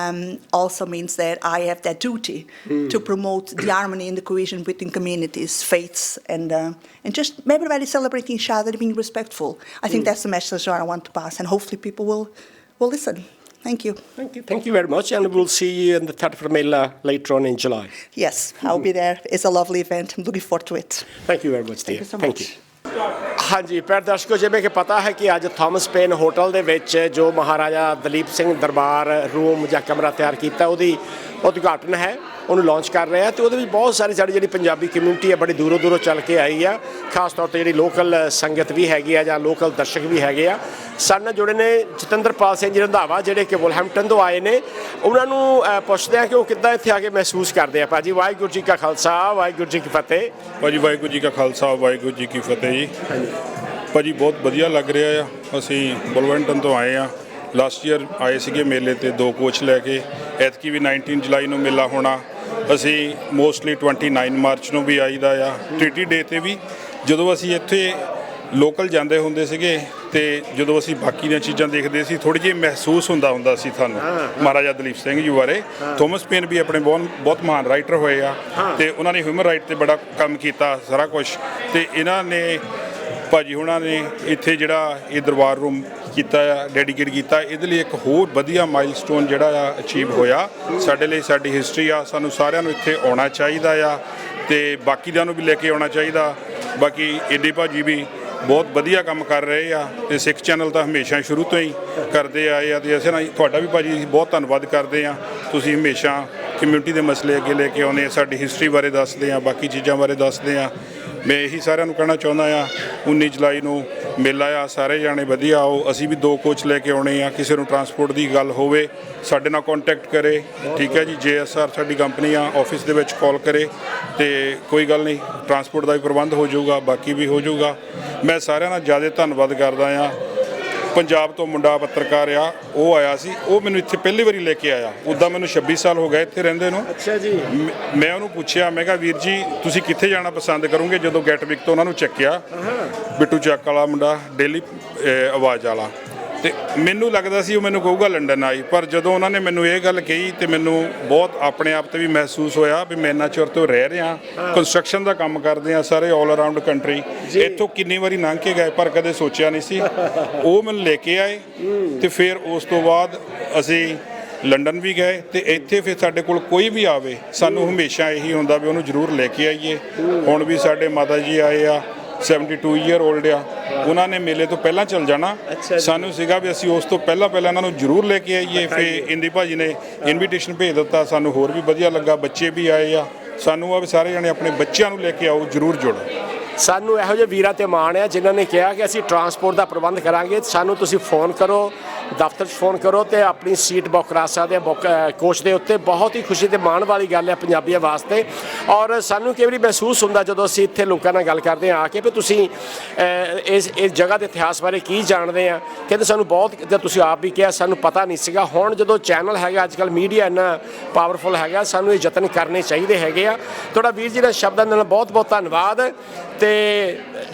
also means that I have that duty to promote the harmony and the cohesion within communities, faiths, and just everybody celebrating each other, being respectful. I think that's the message that I want to pass, and hopefully people will listen. Thank you.
Thank you very much, and we'll see you in the Thetford Mela later on in July.
Yes, I'll be there. It's a lovely event. I'm looking forward to it.
Thank you very much, dear.
Thank you so much.
ਹਾਂਜੀ ਪਿਆਰੇ ਦਰਸ਼ਕੋ ਜਿਵੇਂ ਕਿ ਪਤਾ ਹੈ ਕਿ ਅੱਜ Thomas pain hotel ਦੇ ਵਿੱਚ ਜੋ ਮਹਾਰਾਜਾ ਦਲੀਪ ਸਿੰਘ ਦਰਬਾਰ ਰੂਮ ਜਾਂ ਕਮਰਾ ਤਿਆਰ ਕੀਤਾ ਉਹਦੀ ਉਦਘਾਟਨ ਹੈ ਉਹਨੂੰ ਲਾਂਚ ਕਰ ਰਹੇ ਆ ਤੇ ਉਹਦੇ ਵਿੱਚ ਬਹੁਤ ਸਾਰੀ ਸਾਡੀ ਜਿਹੜੀ ਪੰਜਾਬੀ ਕਮਿਊਨਿਟੀ ਹੈ ਬੜੀ ਦੂਰੋਂ ਦੂਰੋਂ ਚੱਲ ਕੇ ਆਈ ਆ ਖਾਸ ਤੌਰ ਤੇ ਜਿਹੜੀ ਲੋਕਲ ਸੰਗਤ ਵੀ ਹੈਗੀ ਆ ਜਾਂ ਲੋਕਲ ਦਰਸ਼ਕ ਵੀ ਹੈਗੇ ਆ ਸਾਡੇ ਨਾਲ ਜੁੜੇ ਨੇ ਜਤਿੰਦਰਪਾਲ ਸਿੰਘ ਜੀ ਰੰਧਾਵਾ ਜਿਹੜੇ ਕਿ ਵੁਲਹੈਂਪਟਨ ਤੋਂ ਆਏ ਨੇ ਉਹਨਾਂ ਨੂੰ ਪੁੱਛਦੇ ਆ ਕਿ ਉਹ ਕਿੱਦਾਂ ਇੱਥੇ ਆ ਕੇ ਮਹਿਸੂਸ ਕਰਦੇ ਆ ਭਾਜੀ ਵਾਹਿਗੁਰੂ ਜੀ ਕਾ ਖਾਲਸਾ ਵਾਹਿਗੁਰੂ ਜੀ ਕੀ ਫਤਿਹ
ਭਾਜੀ ਵਾਹਿਗੁਰੂ ਜੀ ਕਾ ਖਾਲਸਾ ਵਾਹਿਗੁਰੂ ਜੀ ਕੀ ਫਤਿਹ ਜੀ ਭਾਜੀ ਬਹੁਤ ਵਧੀਆ ਲੱਗ ਰਿਹਾ ਆ ਅਸੀਂ ਵੁਲਹੈਂਪਟਨ ਤੋਂ ਆਏ ਆ ਲਾਸਟ ਈਅਰ ਆਏ ਸੀਗੇ ਮੇਲੇ ਤੇ 2 ਕੋਚ ਲੈ ਕੇ ਐਤਕੀ ਵੀ 19 ਜੁਲਾਈ ਨੂੰ ਮੇਲਾ ਹੋਣਾ ਅਸੀਂ ਮੋਸਟਲੀ 29 ਮਾਰਚ ਨੂੰ ਵੀ ਆਈਦਾ ਆ ਟ੍ਰੀਟੀ ਡੇ ਤੇ ਵੀ ਜਦੋਂ ਅਸੀਂ ਇੱਥੇ ਲੋਕਲ ਜਾਂਦੇ ਹੁੰਦੇ ਸੀਗੇ ਤੇ ਜਦੋਂ ਅਸੀਂ ਬਾਕੀ ਦੀਆਂ ਚੀਜ਼ਾਂ ਦੇਖਦੇ ਸੀ ਥੋੜ੍ਹੀ ਜਿਹੀ ਮਹਿਸੂਸ ਹੁੰਦਾ ਸੀ ਸਾਨੂੰ ਮਹਾਰਾਜਾ ਦਲੀਪ ਸਿੰਘ ਜੀ ਬਾਰੇ ਥੋਮਸ ਪੇਨ ਵੀ ਆਪਣੇ ਬਹੁਤ ਮਹਾਨ ਰਾਈਟਰ ਹੋਏ ਆ ਤੇ ਉਹਨਾਂ ਨੇ ਹਿਊਮਨ ਰਾਈਟ ਤੇ ਬੜਾ ਕੰਮ ਕੀਤਾ ਸਾਰਾ ਕੁਝ ਤੇ ਇਹਨਾਂ ਨੇ ਭਾਜੀ ਹੁਣਾਂ ਨੇ ਇੱਥੇ ਜਿਹੜਾ ਇਹ ਦਰਬਾਰ ਰੂਮ ਕੀਤਾ ਆ ਡੈਡੀਕੇਟ ਕੀਤਾ ਇਹਦੇ ਲਈ ਇੱਕ ਹੋਰ ਵਧੀਆ ਮਾਈਲਸਟੋਨ ਜਿਹੜਾ ਆ ਅਚੀਵ ਹੋਇਆ ਸਾਡੇ ਲਈ ਸਾਡੀ ਹਿਸਟਰੀ ਆ ਸਾਨੂੰ ਸਾਰਿਆਂ ਨੂੰ ਇੱਥੇ ਆਉਣਾ ਚਾਹੀਦਾ ਆ ਤੇ ਬਾਕੀ ਦਿਆਂ ਨੂੰ ਵੀ ਲੈ ਕੇ ਆਉਣਾ ਚਾਹੀਦਾ ਬਾਕੀ ਏਡੇ ਭਾਜੀ ਵੀ ਬਹੁਤ ਵਧੀਆ ਕੰਮ ਕਰ ਰਹੇ ਆ ਤੇ ਸਿੱਖ ਚੈਨਲ ਤਾਂ ਹਮੇਸ਼ਾ ਸ਼ੁਰੂ ਤੋਂ ਹੀ ਕਰਦੇ ਆਏ ਆ ਤੇ ਅਸੀਂ ਨਾ ਤੁਹਾਡਾ ਵੀ ਭਾਜੀ ਬਹੁਤ ਧੰਨਵਾਦ ਕਰਦੇ ਆ ਤੁਸੀਂ ਹਮੇਸ਼ਾ ਕਮਿਊਨਿਟੀ ਦੇ ਮਸਲੇ ਅੱਗੇ ਲੈ ਕੇ ਆਉਂਦੇ ਆ ਸਾਡੀ ਹਿਸਟਰੀ ਬਾਰੇ ਦੱਸਦੇ ਆ ਬਾਕੀ ਚੀਜ਼ਾਂ ਬਾਰੇ ਦੱਸਦੇ ਆ ਮੈਂ ਇਹੀ ਸਾਰਿਆਂ ਨੂੰ ਕਹਿਣਾ ਚਾਹੁੰਦਾ ਆ 19 ਜੁਲਾਈ ਨੂੰ ਮੇਲਾ ਆ, ਸਾਰੇ ਜਾਣੇ ਵਧੀਆ ਆਓ। ਅਸੀਂ ਵੀ 2 ਕੋਚ ਲੈ ਕੇ ਆਉਣੇ ਆ। ਕਿਸੇ ਨੂੰ ਟਰਾਂਸਪੋਰਟ ਦੀ ਗੱਲ ਹੋਵੇ ਸਾਡੇ ਨਾਲ ਕੰਟੈਕਟ ਕਰੇ, ਠੀਕ ਹੈ ਜੀ। JSR ਸਾਡੀ ਕੰਪਨੀ ਆ, ਆਫਿਸ ਦੇ ਵਿੱਚ ਕਾਲ ਕਰੇ ਤੇ ਕੋਈ ਗੱਲ ਨਹੀਂ, ਟਰਾਂਸਪੋਰਟ ਦਾ ਵੀ ਪ੍ਰਬੰਧ ਹੋ ਜਾਊਗਾ, ਬਾਕੀ ਵੀ ਹੋ ਜਾਊਗਾ। ਮੈਂ ਸਾਰਿਆਂ ਨਾਲ ਜ਼ਿਆਦਾ ਧੰਨਵਾਦ ਕਰਦਾ ਆ। ਪੰਜਾਬ ਤੋਂ ਮੁੰਡਾ ਪੱਤਰਕਾਰ ਆ, ਉਹ ਆਇਆ ਸੀ, ਉਹ ਮੈਨੂੰ ਇੱਥੇ ਪਹਿਲੀ ਵਾਰੀ ਲੈ ਕੇ ਆਇਆ। ਉੱਦਾਂ ਮੈਨੂੰ 26 ਸਾਲ ਹੋ ਗਏ ਇੱਥੇ ਰਹਿੰਦੇ ਨੂੰ।
ਅੱਛਾ ਜੀ।
ਮੈਂ ਉਹਨੂੰ ਪੁੱਛਿਆ, ਮੈਂ ਕਿਹਾ ਵੀਰ ਜੀ ਤੁਸੀਂ ਕਿੱਥੇ ਜਾਣਾ ਪਸੰਦ ਕਰੋਗੇ? ਜਦੋਂ ਗੈਟਵਿਕ ਤੋਂ ਉਹਨਾਂ ਨੂੰ ਚੱਕਿਆ, ਬਿੱਟੂ ਚੱਕ ਵਾਲਾ ਮੁੰਡਾ, ਡੇਲੀ ਆਵਾਜ਼ ਵਾਲਾ, ਤੇ ਮੈਨੂੰ ਲੱਗਦਾ ਸੀ ਉਹ ਮੈਨੂੰ ਕਹੂਗਾ ਲੰਡਨ ਆਈ। ਪਰ ਜਦੋਂ ਉਹਨਾਂ ਨੇ ਮੈਨੂੰ ਇਹ ਗੱਲ ਕਹੀ ਤੇ ਮੈਨੂੰ ਬਹੁਤ ਆਪਣੇ ਆਪ ਤੇ ਵੀ ਮਹਿਸੂਸ ਹੋਇਆ ਵੀ ਮੈਂ ਇੰਨਾ ਚਿਰ ਤੋਂ ਰਹਿ ਰਿਹਾ, ਕੰਸਟਰਕਸ਼ਨ ਦਾ ਕੰਮ ਕਰਦੇ ਆ ਸਾਰੇ ਆਲ ਅਰਾਊਂਡ ਕੰਟਰੀ, ਇੱਥੋਂ ਕਿੰਨੀ ਵਾਰੀ ਲੰਘ ਕੇ ਗਏ ਪਰ ਕਦੇ ਸੋਚਿਆ ਨਹੀਂ ਸੀ। ਉਹ ਮੈਨੂੰ ਲੈ ਕੇ ਆਏ ਤੇ ਫਿਰ ਉਸ ਤੋਂ ਬਾਅਦ ਅਸੀਂ ਲੰਡਨ ਵੀ ਗਏ ਤੇ ਇੱਥੇ ਫਿਰ ਸਾਡੇ ਕੋਲ ਕੋਈ ਵੀ ਆਵੇ ਸਾਨੂੰ ਹਮੇਸ਼ਾ ਇਹੀ ਹੁੰਦਾ ਵੀ ਉਹਨੂੰ ਜ਼ਰੂਰ ਲੈ ਕੇ ਆਈਏ। ਹੁਣ ਵੀ ਸਾਡੇ ਮਾਤਾ ਜੀ ਆਏ ਆ, 72 ਈਅਰ ਓਲਡ ਆ, ਉਹਨਾਂ ਨੇ ਮੇਲੇ ਤੋਂ ਪਹਿਲਾਂ ਚੱਲ ਜਾਣਾ। ਸਾਨੂੰ ਸੀਗਾ ਵੀ ਅਸੀਂ ਉਸ ਤੋਂ ਪਹਿਲਾਂ ਇਹਨਾਂ ਨੂੰ ਜ਼ਰੂਰ ਲੈ ਕੇ ਆਈਏ। ਫਿਰ ਇੰਦੀ ਭਾਜੀ ਨੇ ਇਨਵੀਟੇਸ਼ਨ ਭੇਜ ਦਿੱਤਾ, ਸਾਨੂੰ ਹੋਰ ਵੀ ਵਧੀਆ ਲੱਗਾ। ਬੱਚੇ ਵੀ ਆਏ ਆ, ਸਾਨੂੰ ਆ ਵੀ ਸਾਰੇ ਜਣੇ ਆਪਣੇ ਬੱਚਿਆਂ ਨੂੰ ਲੈ ਕੇ ਆਓ, ਜ਼ਰੂਰ ਜੁੜੋ।
ਸਾਨੂੰ ਇਹੋ ਜਿਹੇ ਵੀਰਾਂ ਤੇ ਮਾਣ ਆ ਜਿਨ੍ਹਾਂ ਨੇ ਕਿਹਾ ਕਿ ਅਸੀਂ ਟਰਾਂਸਪੋਰਟ ਦਾ ਪ੍ਰਬੰਧ ਕਰਾਂਗੇ। ਸਾਨੂੰ ਤੁਸੀਂ ਫੋਨ ਕਰੋ, ਦਫ਼ਤਰ 'ਚ ਫੋਨ ਕਰੋ ਤੇ ਆਪਣੀ ਸੀਟ ਬੁੱਕ ਕਰਾ ਸਕਦੇ ਆ ਕੋਚ ਦੇ ਉੱਤੇ। ਬਹੁਤ ਹੀ ਖੁਸ਼ੀ ਤੇ ਮਾਣ ਵਾਲੀ ਗੱਲ ਹੈ ਪੰਜਾਬੀਆਂ ਵਾਸਤੇ। ਔਰ ਸਾਨੂੰ ਕਈ ਵਾਰੀ ਮਹਿਸੂਸ ਹੁੰਦਾ ਜਦੋਂ ਅਸੀਂ ਇੱਥੇ ਲੋਕਾਂ ਨਾਲ ਗੱਲ ਕਰਦੇ ਹਾਂ ਆ ਕੇ ਵੀ ਤੁਸੀਂ ਇਸ ਜਗ੍ਹਾ ਦੇ ਇਤਿਹਾਸ ਬਾਰੇ ਕੀ ਜਾਣਦੇ ਆ। ਕਹਿੰਦੇ ਸਾਨੂੰ ਬਹੁਤ, ਜਦ ਤੁਸੀਂ ਆਪ ਵੀ ਕਿਹਾ ਸਾਨੂੰ ਪਤਾ ਨਹੀਂ ਸੀਗਾ। ਹੁਣ ਜਦੋਂ ਚੈਨਲ ਹੈਗਾ, ਅੱਜ ਕੱਲ੍ਹ ਮੀਡੀਆ ਇੰਨਾ ਪਾਵਰਫੁਲ ਹੈਗਾ, ਸਾਨੂੰ ਇਹ ਯਤਨ ਕਰਨੇ ਚਾਹੀਦੇ ਹੈਗੇ ਆ। ਤੁਹਾਡਾ ਵੀਰ ਜੀ ਦਾ ਸ਼ਬਦਾਂ ਨਾਲ ਬਹੁਤ ਬਹੁਤ ਧੰਨਵਾਦ ਤੇ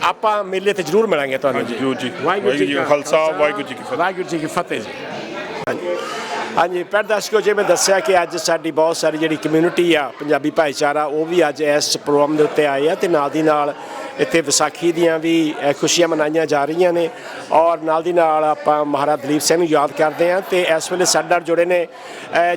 ਆਪਾਂ ਮੇਲੇ ਤੇ ਜ਼ਰੂਰ ਮਿਲਾਂਗੇ ਤੁਹਾਨੂੰ ਜੀ।
ਵਾਹਿਗੁਰੂ ਜੀ ਕਾ ਖਾਲਸਾ, ਵਾਹਿਗੁਰੂ ਜੀ ਕੀ ਫਤਿਹ।
ਵਾਹਿਗੁਰੂ ਜੀ ਕੀ ਫਤਿਹ ਜੀ। ਹਾਂਜੀ ਪਿੰਡ ਦਰਸ਼ਕੋ, ਜਿਵੇਂ ਦੱਸਿਆ ਕਿ ਅੱਜ ਸਾਡੀ ਬਹੁਤ ਸਾਰੀ ਜਿਹੜੀ ਕਮਿਊਨਿਟੀ ਆ, ਪੰਜਾਬੀ ਭਾਈਚਾਰਾ, ਉਹ ਵੀ ਅੱਜ ਇਸ ਪ੍ਰੋਗਰਾਮ ਦੇ ਉੱਤੇ ਆਏ ਆ ਤੇ ਨਾਲ ਦੀ ਨਾਲ ਇੱਥੇ ਵਿਸਾਖੀ ਦੀਆਂ ਵੀ ਖੁਸ਼ੀਆਂ ਮਨਾਈਆਂ ਜਾ ਰਹੀਆਂ ਨੇ। ਔਰ ਨਾਲ ਦੀ ਨਾਲ ਆਪਾਂ ਮਹਾਰਾਜਾ ਦਲੀਪ ਸਿੰਘ ਨੂੰ ਯਾਦ ਕਰਦੇ ਹਾਂ ਤੇ ਇਸ ਵੇਲੇ ਸਾਡੇ ਨਾਲ ਜੁੜੇ ਨੇ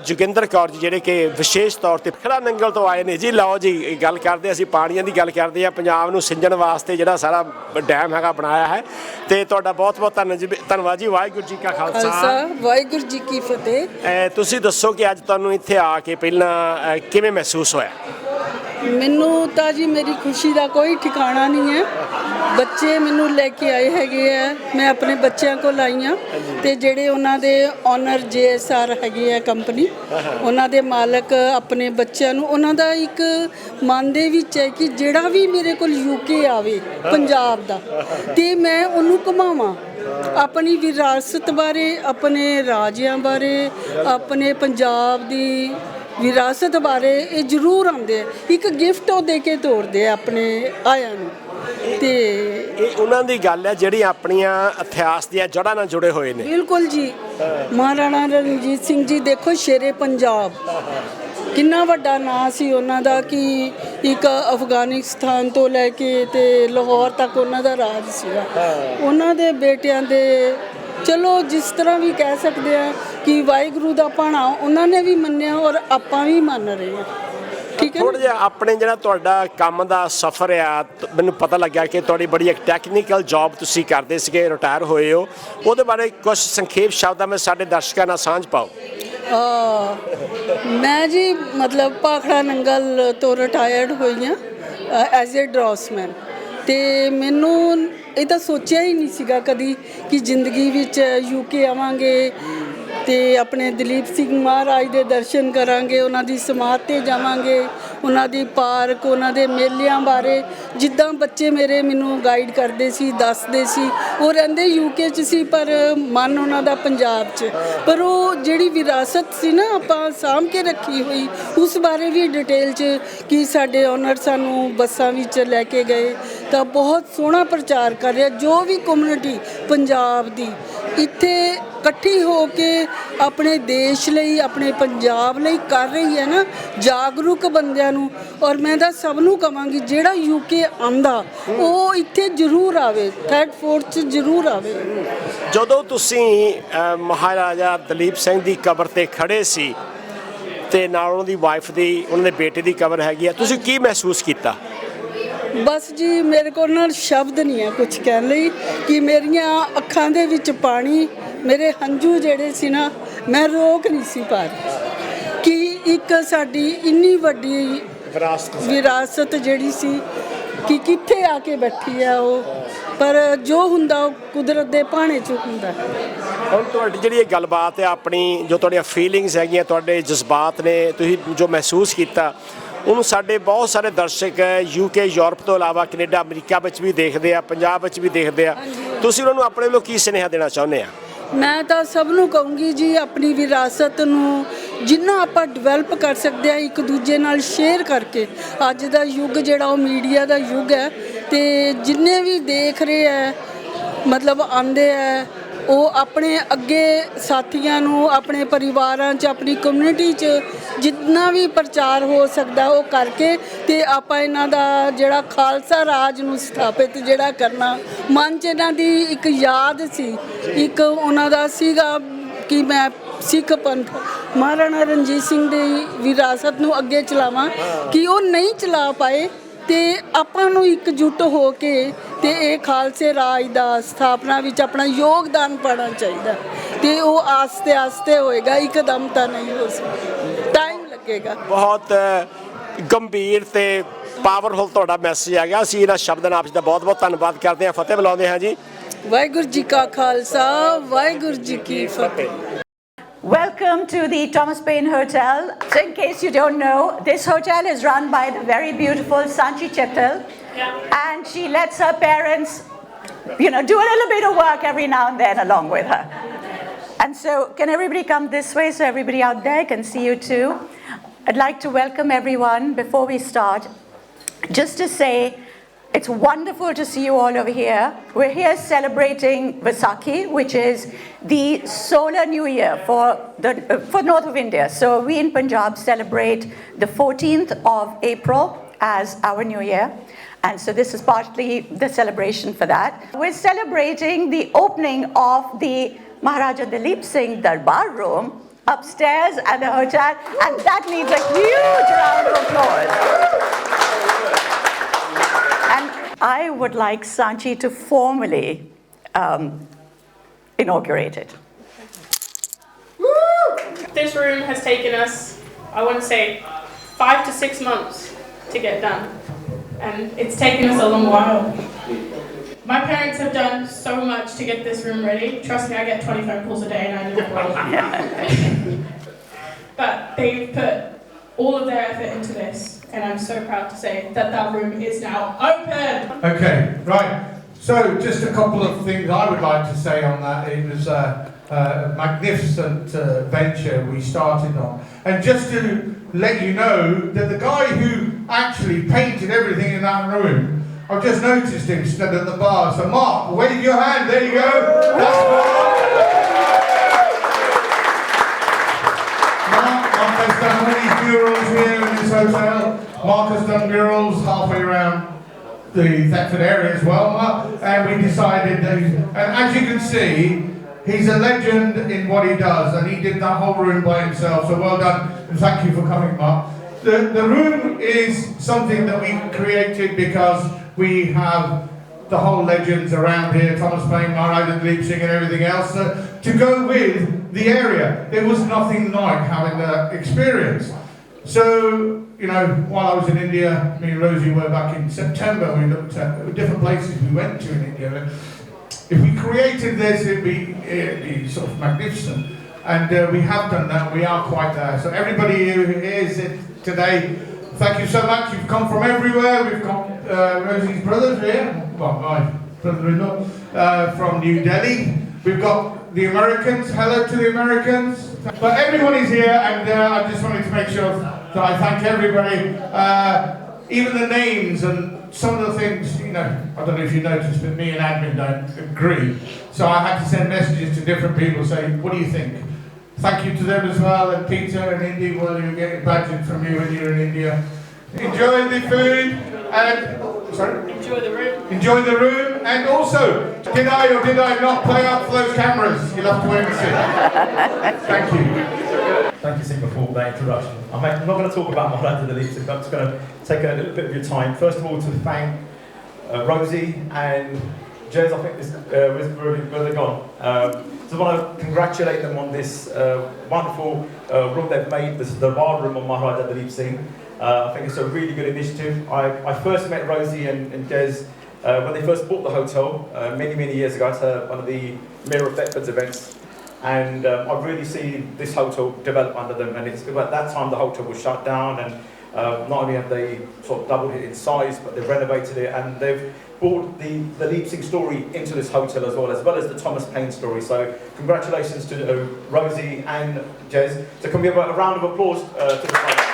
ਜੋਗਿੰਦਰ ਕੌਰ ਜੀ, ਜਿਹੜੇ ਕਿ ਵਿਸ਼ੇਸ਼ ਤੌਰ ਤੇ ਖੜਾ ਨੰਗਲ ਤੋਂ ਆਏ ਨੇ ਜੀ। ਲਓ ਜੀ, ਗੱਲ ਕਰਦੇ ਅਸੀਂ ਪਾਣੀਆਂ ਦੀ ਗੱਲ ਕਰਦੇ ਹਾਂ। ਪੰਜਾਬ ਨੂੰ ਸਿੰਜਣ ਵਾਸਤੇ ਜਿਹੜਾ ਸਾਰਾ ਡੈਮ ਹੈਗਾ ਬਣਾਇਆ ਹੈ ਤੇ ਤੁਹਾਡਾ ਬਹੁਤ ਬਹੁਤ ਧੰਨਵਾਦ ਜੀ। ਵਾਹਿਗੁਰੂ ਜੀ ਕਾ ਖਾਲਸਾ,
ਵਾਹਿਗੁਰੂ ਜੀ ਕੀ ਫਤਿਹ।
ਤੁਸੀਂ ਦੱਸੋ ਕਿ ਅੱਜ ਤੁਹਾਨੂੰ ਇੱਥੇ ਆ ਕੇ ਪਹਿਲਾਂ ਕਿਵੇਂ ਮਹਿਸੂਸ ਹੋਇਆ?
ਮੈਨੂੰ ਤਾਂ ਜੀ ਮੇਰੀ ਖੁਸ਼ੀ ਦਾ ਕੋਈ ਠਿਕਾਣਾ ਨਹੀਂ ਹੈ। ਬੱਚੇ ਮੈਨੂੰ ਲੈ ਕੇ ਆਏ ਹੈਗੇ ਆ, ਮੈਂ ਆਪਣੇ ਬੱਚਿਆਂ ਕੋਲ ਆਈ ਹਾਂ ਤੇ ਜਿਹੜੇ ਉਹਨਾਂ ਦੇ ਓਨਰ JSR ਹੈਗੇ ਆ ਕੰਪਨੀ, ਉਹਨਾਂ ਦੇ ਮਾਲਕ ਆਪਣੇ ਬੱਚਿਆਂ ਨੂੰ, ਉਹਨਾਂ ਦਾ ਇੱਕ ਮਨ ਦੇ ਵਿੱਚ ਹੈ ਕਿ ਜਿਹੜਾ ਵੀ ਮੇਰੇ ਕੋਲ UK ਆਵੇ ਪੰਜਾਬ ਦਾ ਤੇ ਮੈਂ ਉਹਨੂੰ ਘੁਮਾਵਾਂ, ਆਪਣੀ ਵਿਰਾਸਤ ਬਾਰੇ, ਆਪਣੇ ਰਾਜਿਆਂ ਬਾਰੇ, ਆਪਣੇ ਪੰਜਾਬ ਦੀ ਵਿਰਾਸਤ ਬਾਰੇ ਇਹ ਜ਼ਰੂਰ ਆਉਂਦੇ ਆ। ਇੱਕ ਗਿਫਟ ਉਹ ਦੇ ਕੇ ਤੋਰਦੇ ਆ ਆਪਣੇ ਆਇਆਂ ਨੂੰ। ਤੇ
ਇਹ ਉਹਨਾਂ ਦੀ ਗੱਲ ਹੈ ਜਿਹੜੀ ਆਪਣੀਆਂ ਇਤਿਹਾਸ ਦੀਆਂ ਜੜ੍ਹਾਂ ਨਾਲ ਜੁੜੇ ਹੋਏ ਨੇ।
ਬਿਲਕੁਲ ਜੀ। ਮਹਾਰਾਣਾ ਰਣਜੀਤ ਸਿੰਘ ਜੀ ਦੇਖੋ, ਸ਼ੇਰੇ ਪੰਜਾਬ, ਕਿੰਨਾ ਵੱਡਾ ਨਾਂ ਸੀ ਉਹਨਾਂ ਦਾ ਕਿ ਇੱਕ ਅਫਗਾਨਿਸਤਾਨ ਤੋਂ ਲੈ ਕੇ ਤੇ ਲਾਹੌਰ ਤੱਕ ਉਹਨਾਂ ਦਾ ਰਾਜ ਸੀਗਾ। ਉਹਨਾਂ ਦੇ ਬੇਟਿਆਂ ਦੇ, ਚਲੋ ਜਿਸ ਤਰ੍ਹਾਂ ਵੀ ਕਹਿ ਸਕਦੇ ਆ ਕਿ ਵਾਹਿਗੁਰੂ ਦਾ ਭਾਣਾ ਉਹਨਾਂ ਨੇ ਵੀ ਮੰਨਿਆ ਔਰ ਆਪਾਂ ਵੀ ਮੰਨ ਰਹੇ ਹਾਂ। ਠੀਕ ਹੈ।
ਥੋੜ੍ਹਾ ਜਿਹਾ ਆਪਣੇ ਜਿਹੜਾ ਤੁਹਾਡਾ ਕੰਮ ਦਾ ਸਫ਼ਰ ਆ, ਮੈਨੂੰ ਪਤਾ ਲੱਗਿਆ ਕਿ ਤੁਹਾਡੀ ਬੜੀ ਇੱਕ ਟੈਕਨੀਕਲ ਜੌਬ ਤੁਸੀਂ ਕਰਦੇ ਸੀਗੇ, ਰਿਟਾਇਰ ਹੋਏ ਹੋ, ਉਹਦੇ ਬਾਰੇ ਕੁਝ ਸੰਖੇਪ ਸ਼ਬਦਾਂ ਵਿੱਚ ਸਾਡੇ ਦਰਸ਼ਕਾਂ ਨਾਲ ਸਾਂਝ ਪਾਓ।
ਮੈਂ ਜੀ ਮਤਲਬ ਭਾਖੜਾ ਨੰਗਲ ਤੋਂ ਰਿਟਾਇਰਡ ਹੋਈ ਹਾਂ ਐਜ਼ ਏ ਡਰਾਸਮੈਨ। ਤੇ ਮੈਨੂੰ ਇਹ ਤਾਂ ਸੋਚਿਆ ਹੀ ਨਹੀਂ ਸੀਗਾ ਕਦੀ ਕਿ ਜ਼ਿੰਦਗੀ ਵਿੱਚ UK ਆਵਾਂਗੇ ਤੇ ਆਪਣੇ ਦਲੀਪ ਸਿੰਘ ਮਹਾਰਾਜ ਦੇ ਦਰਸ਼ਨ ਕਰਾਂਗੇ, ਉਹਨਾਂ ਦੀ ਸਮਾਧ 'ਤੇ ਜਾਵਾਂਗੇ, ਉਹਨਾਂ ਦੀ ਪਾਰਕ, ਉਹਨਾਂ ਦੇ ਮੇਲਿਆਂ ਬਾਰੇ ਜਿੱਦਾਂ ਬੱਚੇ ਮੇਰੇ ਮੈਨੂੰ ਗਾਈਡ ਕਰਦੇ ਸੀ, ਦੱਸਦੇ ਸੀ। ਉਹ ਰਹਿੰਦੇ UK 'ਚ ਸੀ ਪਰ ਮਨ ਉਹਨਾਂ ਦਾ ਪੰਜਾਬ 'ਚ। ਪਰ ਉਹ ਜਿਹੜੀ ਵਿਰਾਸਤ ਸੀ ਨਾ ਆਪਾਂ ਸਾਂਭ ਕੇ ਰੱਖੀ ਹੋਈ, ਉਸ ਬਾਰੇ ਵੀ ਡਿਟੇਲ 'ਚ ਕਿ ਸਾਡੇ ਓਨਰ ਸਾਨੂੰ ਬੱਸਾਂ ਵਿੱਚ ਲੈ ਕੇ ਗਏ ਤਾਂ ਬਹੁਤ ਸੋਹਣਾ ਪ੍ਰਚਾਰ ਕਰ ਰਿਹਾ। ਜੋ ਵੀ ਕਮਿਊਨਿਟੀ ਪੰਜਾਬ ਦੀ ਇੱਥੇ ਇਕੱਠੀ ਹੋ ਕੇ ਆਪਣੇ ਦੇਸ਼ ਲਈ, ਆਪਣੇ ਪੰਜਾਬ ਲਈ ਕਰ ਰਹੀ ਹੈ ਨਾ, ਜਾਗਰੂਕ ਬੰਦਿਆਂ ਨੂੰ। ਔਰ ਮੈਂ ਤਾਂ ਸਭ ਨੂੰ ਕਹਾਂਗੀ ਜਿਹੜਾ UK ਆਉਂਦਾ ਉਹ ਇੱਥੇ ਜ਼ਰੂਰ ਆਵੇ, ਥੈਟਫੋਰਡ 'ਚ ਜ਼ਰੂਰ ਆਵੇ।
ਜਦੋਂ ਤੁਸੀਂ ਮਹਾਰਾਜਾ ਦਲੀਪ ਸਿੰਘ ਦੀ ਕਬਰ ਤੇ ਖੜੇ ਸੀ ਤੇ ਨਾਲ ਉਹਨਾਂ ਦੀ ਵਾਈਫ ਦੀ, ਉਹਨਾਂ ਦੇ ਬੇਟੇ ਦੀ ਕਬਰ ਹੈਗੀ ਆ, ਤੁਸੀਂ ਕੀ ਮਹਿਸੂਸ ਕੀਤਾ?
ਬਸ ਜੀ ਮੇਰੇ ਕੋਲ ਨਾਲ ਸ਼ਬਦ ਨਹੀਂ ਹੈ ਕੁਝ ਕਹਿਣ ਲਈ ਕਿ ਮੇਰੀਆਂ ਅੱਖਾਂ ਦੇ ਵਿੱਚ ਪਾਣੀ, ਮੇਰੇ ਹੰਝੂ ਜਿਹੜੇ ਸੀ ਨਾ, ਮੈਂ ਰੋਕ ਨਹੀਂ ਸੀ ਪਾ ਰਹੀ ਕਿ ਇੱਕ ਸਾਡੀ ਇੰਨੀ ਵੱਡੀ ਵਿਰਾਸਤ ਜਿਹੜੀ ਸੀ ਕਿ ਕਿੱਥੇ ਆ ਕੇ ਬੈਠੀ ਹੈ ਉਹ। ਪਰ ਜੋ ਹੁੰਦਾ ਉਹ ਕੁਦਰਤ ਦੇ ਭਾਣੇ 'ਚ ਹੁੰਦਾ।
ਹੁਣ ਤੁਹਾਡੀ ਜਿਹੜੀ ਇਹ ਗੱਲਬਾਤ ਹੈ ਆਪਣੀ ਜੋ ਤੁਹਾਡੀਆਂ ਫੀਲਿੰਗਸ ਹੈਗੀਆਂ ਤੁਹਾਡੇ ਜਜ਼ਬਾਤ ਨੇ ਤੁਸੀਂ ਜੋ ਮਹਿਸੂਸ ਕੀਤਾ ਉਹਨੂੰ ਸਾਡੇ ਬਹੁਤ ਸਾਰੇ ਦਰਸ਼ਕ UK ਯੂਰਪ ਤੋਂ ਇਲਾਵਾ ਕੈਨੇਡਾ ਅਮਰੀਕਾ ਵਿੱਚ ਵੀ ਦੇਖਦੇ ਆ ਪੰਜਾਬ ਵਿੱਚ ਵੀ ਦੇਖਦੇ ਆ ਤੁਸੀਂ ਉਹਨਾਂ ਨੂੰ ਆਪਣੇ ਵੱਲੋਂ ਕੀ ਸੁਨੇਹਾ ਦੇਣਾ ਚਾਹੁੰਦੇ ਆ?
ਮੈਂ ਤਾਂ ਸਭ ਨੂੰ ਕਹੂੰਗੀ ਜੀ ਆਪਣੀ ਵਿਰਾਸਤ ਨੂੰ ਜਿੰਨਾ ਆਪਾਂ ਡਿਵੈਲਪ ਕਰ ਸਕਦੇ ਆ ਇੱਕ ਦੂਜੇ ਨਾਲ ਸ਼ੇਅਰ ਕਰਕੇ। ਅੱਜ ਦਾ ਯੁੱਗ ਜਿਹੜਾ ਉਹ ਮੀਡੀਆ ਦਾ ਯੁੱਗ ਹੈ ਤੇ ਜਿੰਨੇ ਵੀ ਦੇਖ ਰਹੇ ਹੈ ਮਤਲਬ ਆਉਂਦੇ ਹੈ ਉਹ ਆਪਣੇ ਅੱਗੇ ਸਾਥੀਆਂ ਨੂੰ ਆਪਣੇ ਪਰਿਵਾਰਾਂ 'ਚ ਆਪਣੀ ਕਮਿਊਨਿਟੀ 'ਚ ਜਿੰਨਾ ਵੀ ਪ੍ਰਚਾਰ ਹੋ ਸਕਦਾ ਉਹ ਕਰਕੇ ਤੇ ਆਪਾਂ ਇਹਨਾਂ ਦਾ ਜਿਹੜਾ ਖਾਲਸਾ ਰਾਜ ਨੂੰ ਸਥਾਪਿਤ ਜਿਹੜਾ ਕਰਨਾ ਮਨ 'ਚ ਇਹਨਾਂ ਦੀ ਇੱਕ ਯਾਦ ਸੀ ਇੱਕ ਉਹਨਾਂ ਦਾ ਸੀਗਾ ਕਿ ਮੈਂ ਸਿੱਖ ਪੰਥ ਮਹਾਰਾਣਾ ਰਣਜੀਤ ਸਿੰਘ ਦੀ ਵਿਰਾਸਤ ਨੂੰ ਅੱਗੇ ਚਲਾਵਾਂ ਕਿ ਉਹ ਨਹੀਂ ਚਲਾ ਪਾਏ ਤੇ ਆਪਾਂ ਨੂੰ ਇਕਜੁੱਟ ਹੋ ਕੇ ਤੇ ਇਹ ਖਾਲਸੇ ਰਾਜ ਦਾ ਸਥਾਪਨਾ ਵਿੱਚ ਆਪਣਾ ਯੋਗਦਾਨ ਪਾਉਣਾ ਚਾਹੀਦਾ ਤੇ ਉਹ ਆਸਤੇ ਆਸਤੇ ਹੋਏਗਾ ਇੱਕਦਮ ਤਾਂ ਨਹੀਂ ਹੋ ਸਕਦਾ ਟਾਈਮ ਲੱਗੇਗਾ।
ਬਹੁਤ ਗੰਭੀਰ ਤੇ ਪਾਵਰਫੁਲ ਤੁਹਾਡਾ ਮੈਸੇਜ ਆ ਗਿਆ ਅਸੀਂ ਇਹਨਾਂ ਸ਼ਬਦਾਂ ਨਾਲ ਆਪ ਜੀ ਦਾ ਬਹੁਤ ਬਹੁਤ ਧੰਨਵਾਦ ਕਰਦੇ ਹਾਂ ਫਤਿਹ ਬੁਲਾਉਂਦੇ ਹਾਂ ਜੀ।
ਵਾਹਿਗੁਰੂ ਜੀ ਕਾ ਖਾਲਸਾ ਵਾਹਿਗੁਰੂ ਜੀ ਕੀ ਫਤਿਹ।
Welcome to the Thomas Paine Hotel. So in case you don't know, this hotel is run by the very beautiful Sanchi Chettal. And she lets her parents, do a little bit of work every now and then along with her. And so can everybody come this way so everybody out there can see you too? I'd like to welcome everyone before we start. Just to say, it's wonderful to see you all over here. We're here celebrating Vaisakhi, which is the solar new year for north of India. So we in Punjab celebrate the 14th of April as our new year. And so this is partly the celebration for that. We're celebrating the opening of the Maharaja Duleep Singh Durbar room upstairs at the hotel, and that needs a huge round of applause. And I would like Sanchi to formally inaugurate it.
This room has taken us, I want to say, 5 to 6 months to get done. And it's taken us a long while. My parents have done so much to get this room ready. Trust me, I get 20 phone calls a day and I do it well. But they've put all of their effort into this. And I'm so proud to say that that room is now open.
Okay, right. So just a couple of things I would like to say on that. It was a magnificent venture we started on. And just to let you know that the guy who actually painted everything in that room, I've just noticed him stood at the bar. So Mark, wave your hand. There you go. That's Mark has done many murals here in this hotel. Mark has done murals halfway around the Thetford area as well, and we decided that, and as you can see, he's a legend in what he does, and he did that whole room by himself, so well done, and thank you for coming, Mark. The room is something that we created because we have the whole legends around here, Thomas Paine, Maharaja Duleep Singh and everything else, to go with the area. There was nothing like having that experience. So, while I was in India, me and Rosie were back in September, we looked at different places we went to in India. If we created this, it'd be sort of magnificent. And we have done that, we are quite there. So everybody who is today, thank you so much. You've come from everywhere. We've got Rosie's brothers here, well, my brother-in-law, from New Delhi. We've got the Americans, hello to the Americans. But everyone is here, and I just wanted to make sure that I thank everybody. Even the names and some of the things, I don't know if you noticed, but me and admin don't agree. So I had to send messages to different people saying, what do you think? Thank you to them as well, and Peter and Indy, well, you're getting badges from you when you're in India. Enjoy the food, and sorry?
Enjoy the room.
Enjoy the room, and also, did I or did I not play up for those cameras? You'll have to wait and see. Thank you.
Thank you, Singh, for that introduction. I'm not going to talk about Maharaja Duleep Singh, but I'm just going to take a little bit of your time. First of all, to thank Rosie and Jez, I think is where they're gone. So I want to congratulate them on this wonderful room they've made, this Durbar room on Maharaja Duleep Singh. I think it's a really good initiative. I first met Rosie and Jez when they first bought the hotel many years ago. It's one of the Mayor of Thetford's events. And I've really seen this hotel develop under them. And it's, at that time, the hotel was shut down. And not only have they sort of doubled it in size, but they've renovated it. And they've brought the Duleep Singh story into this hotel as well as the Thomas Paine story. So congratulations to Rosie and Jez. So can we have a round of applause to the hotel?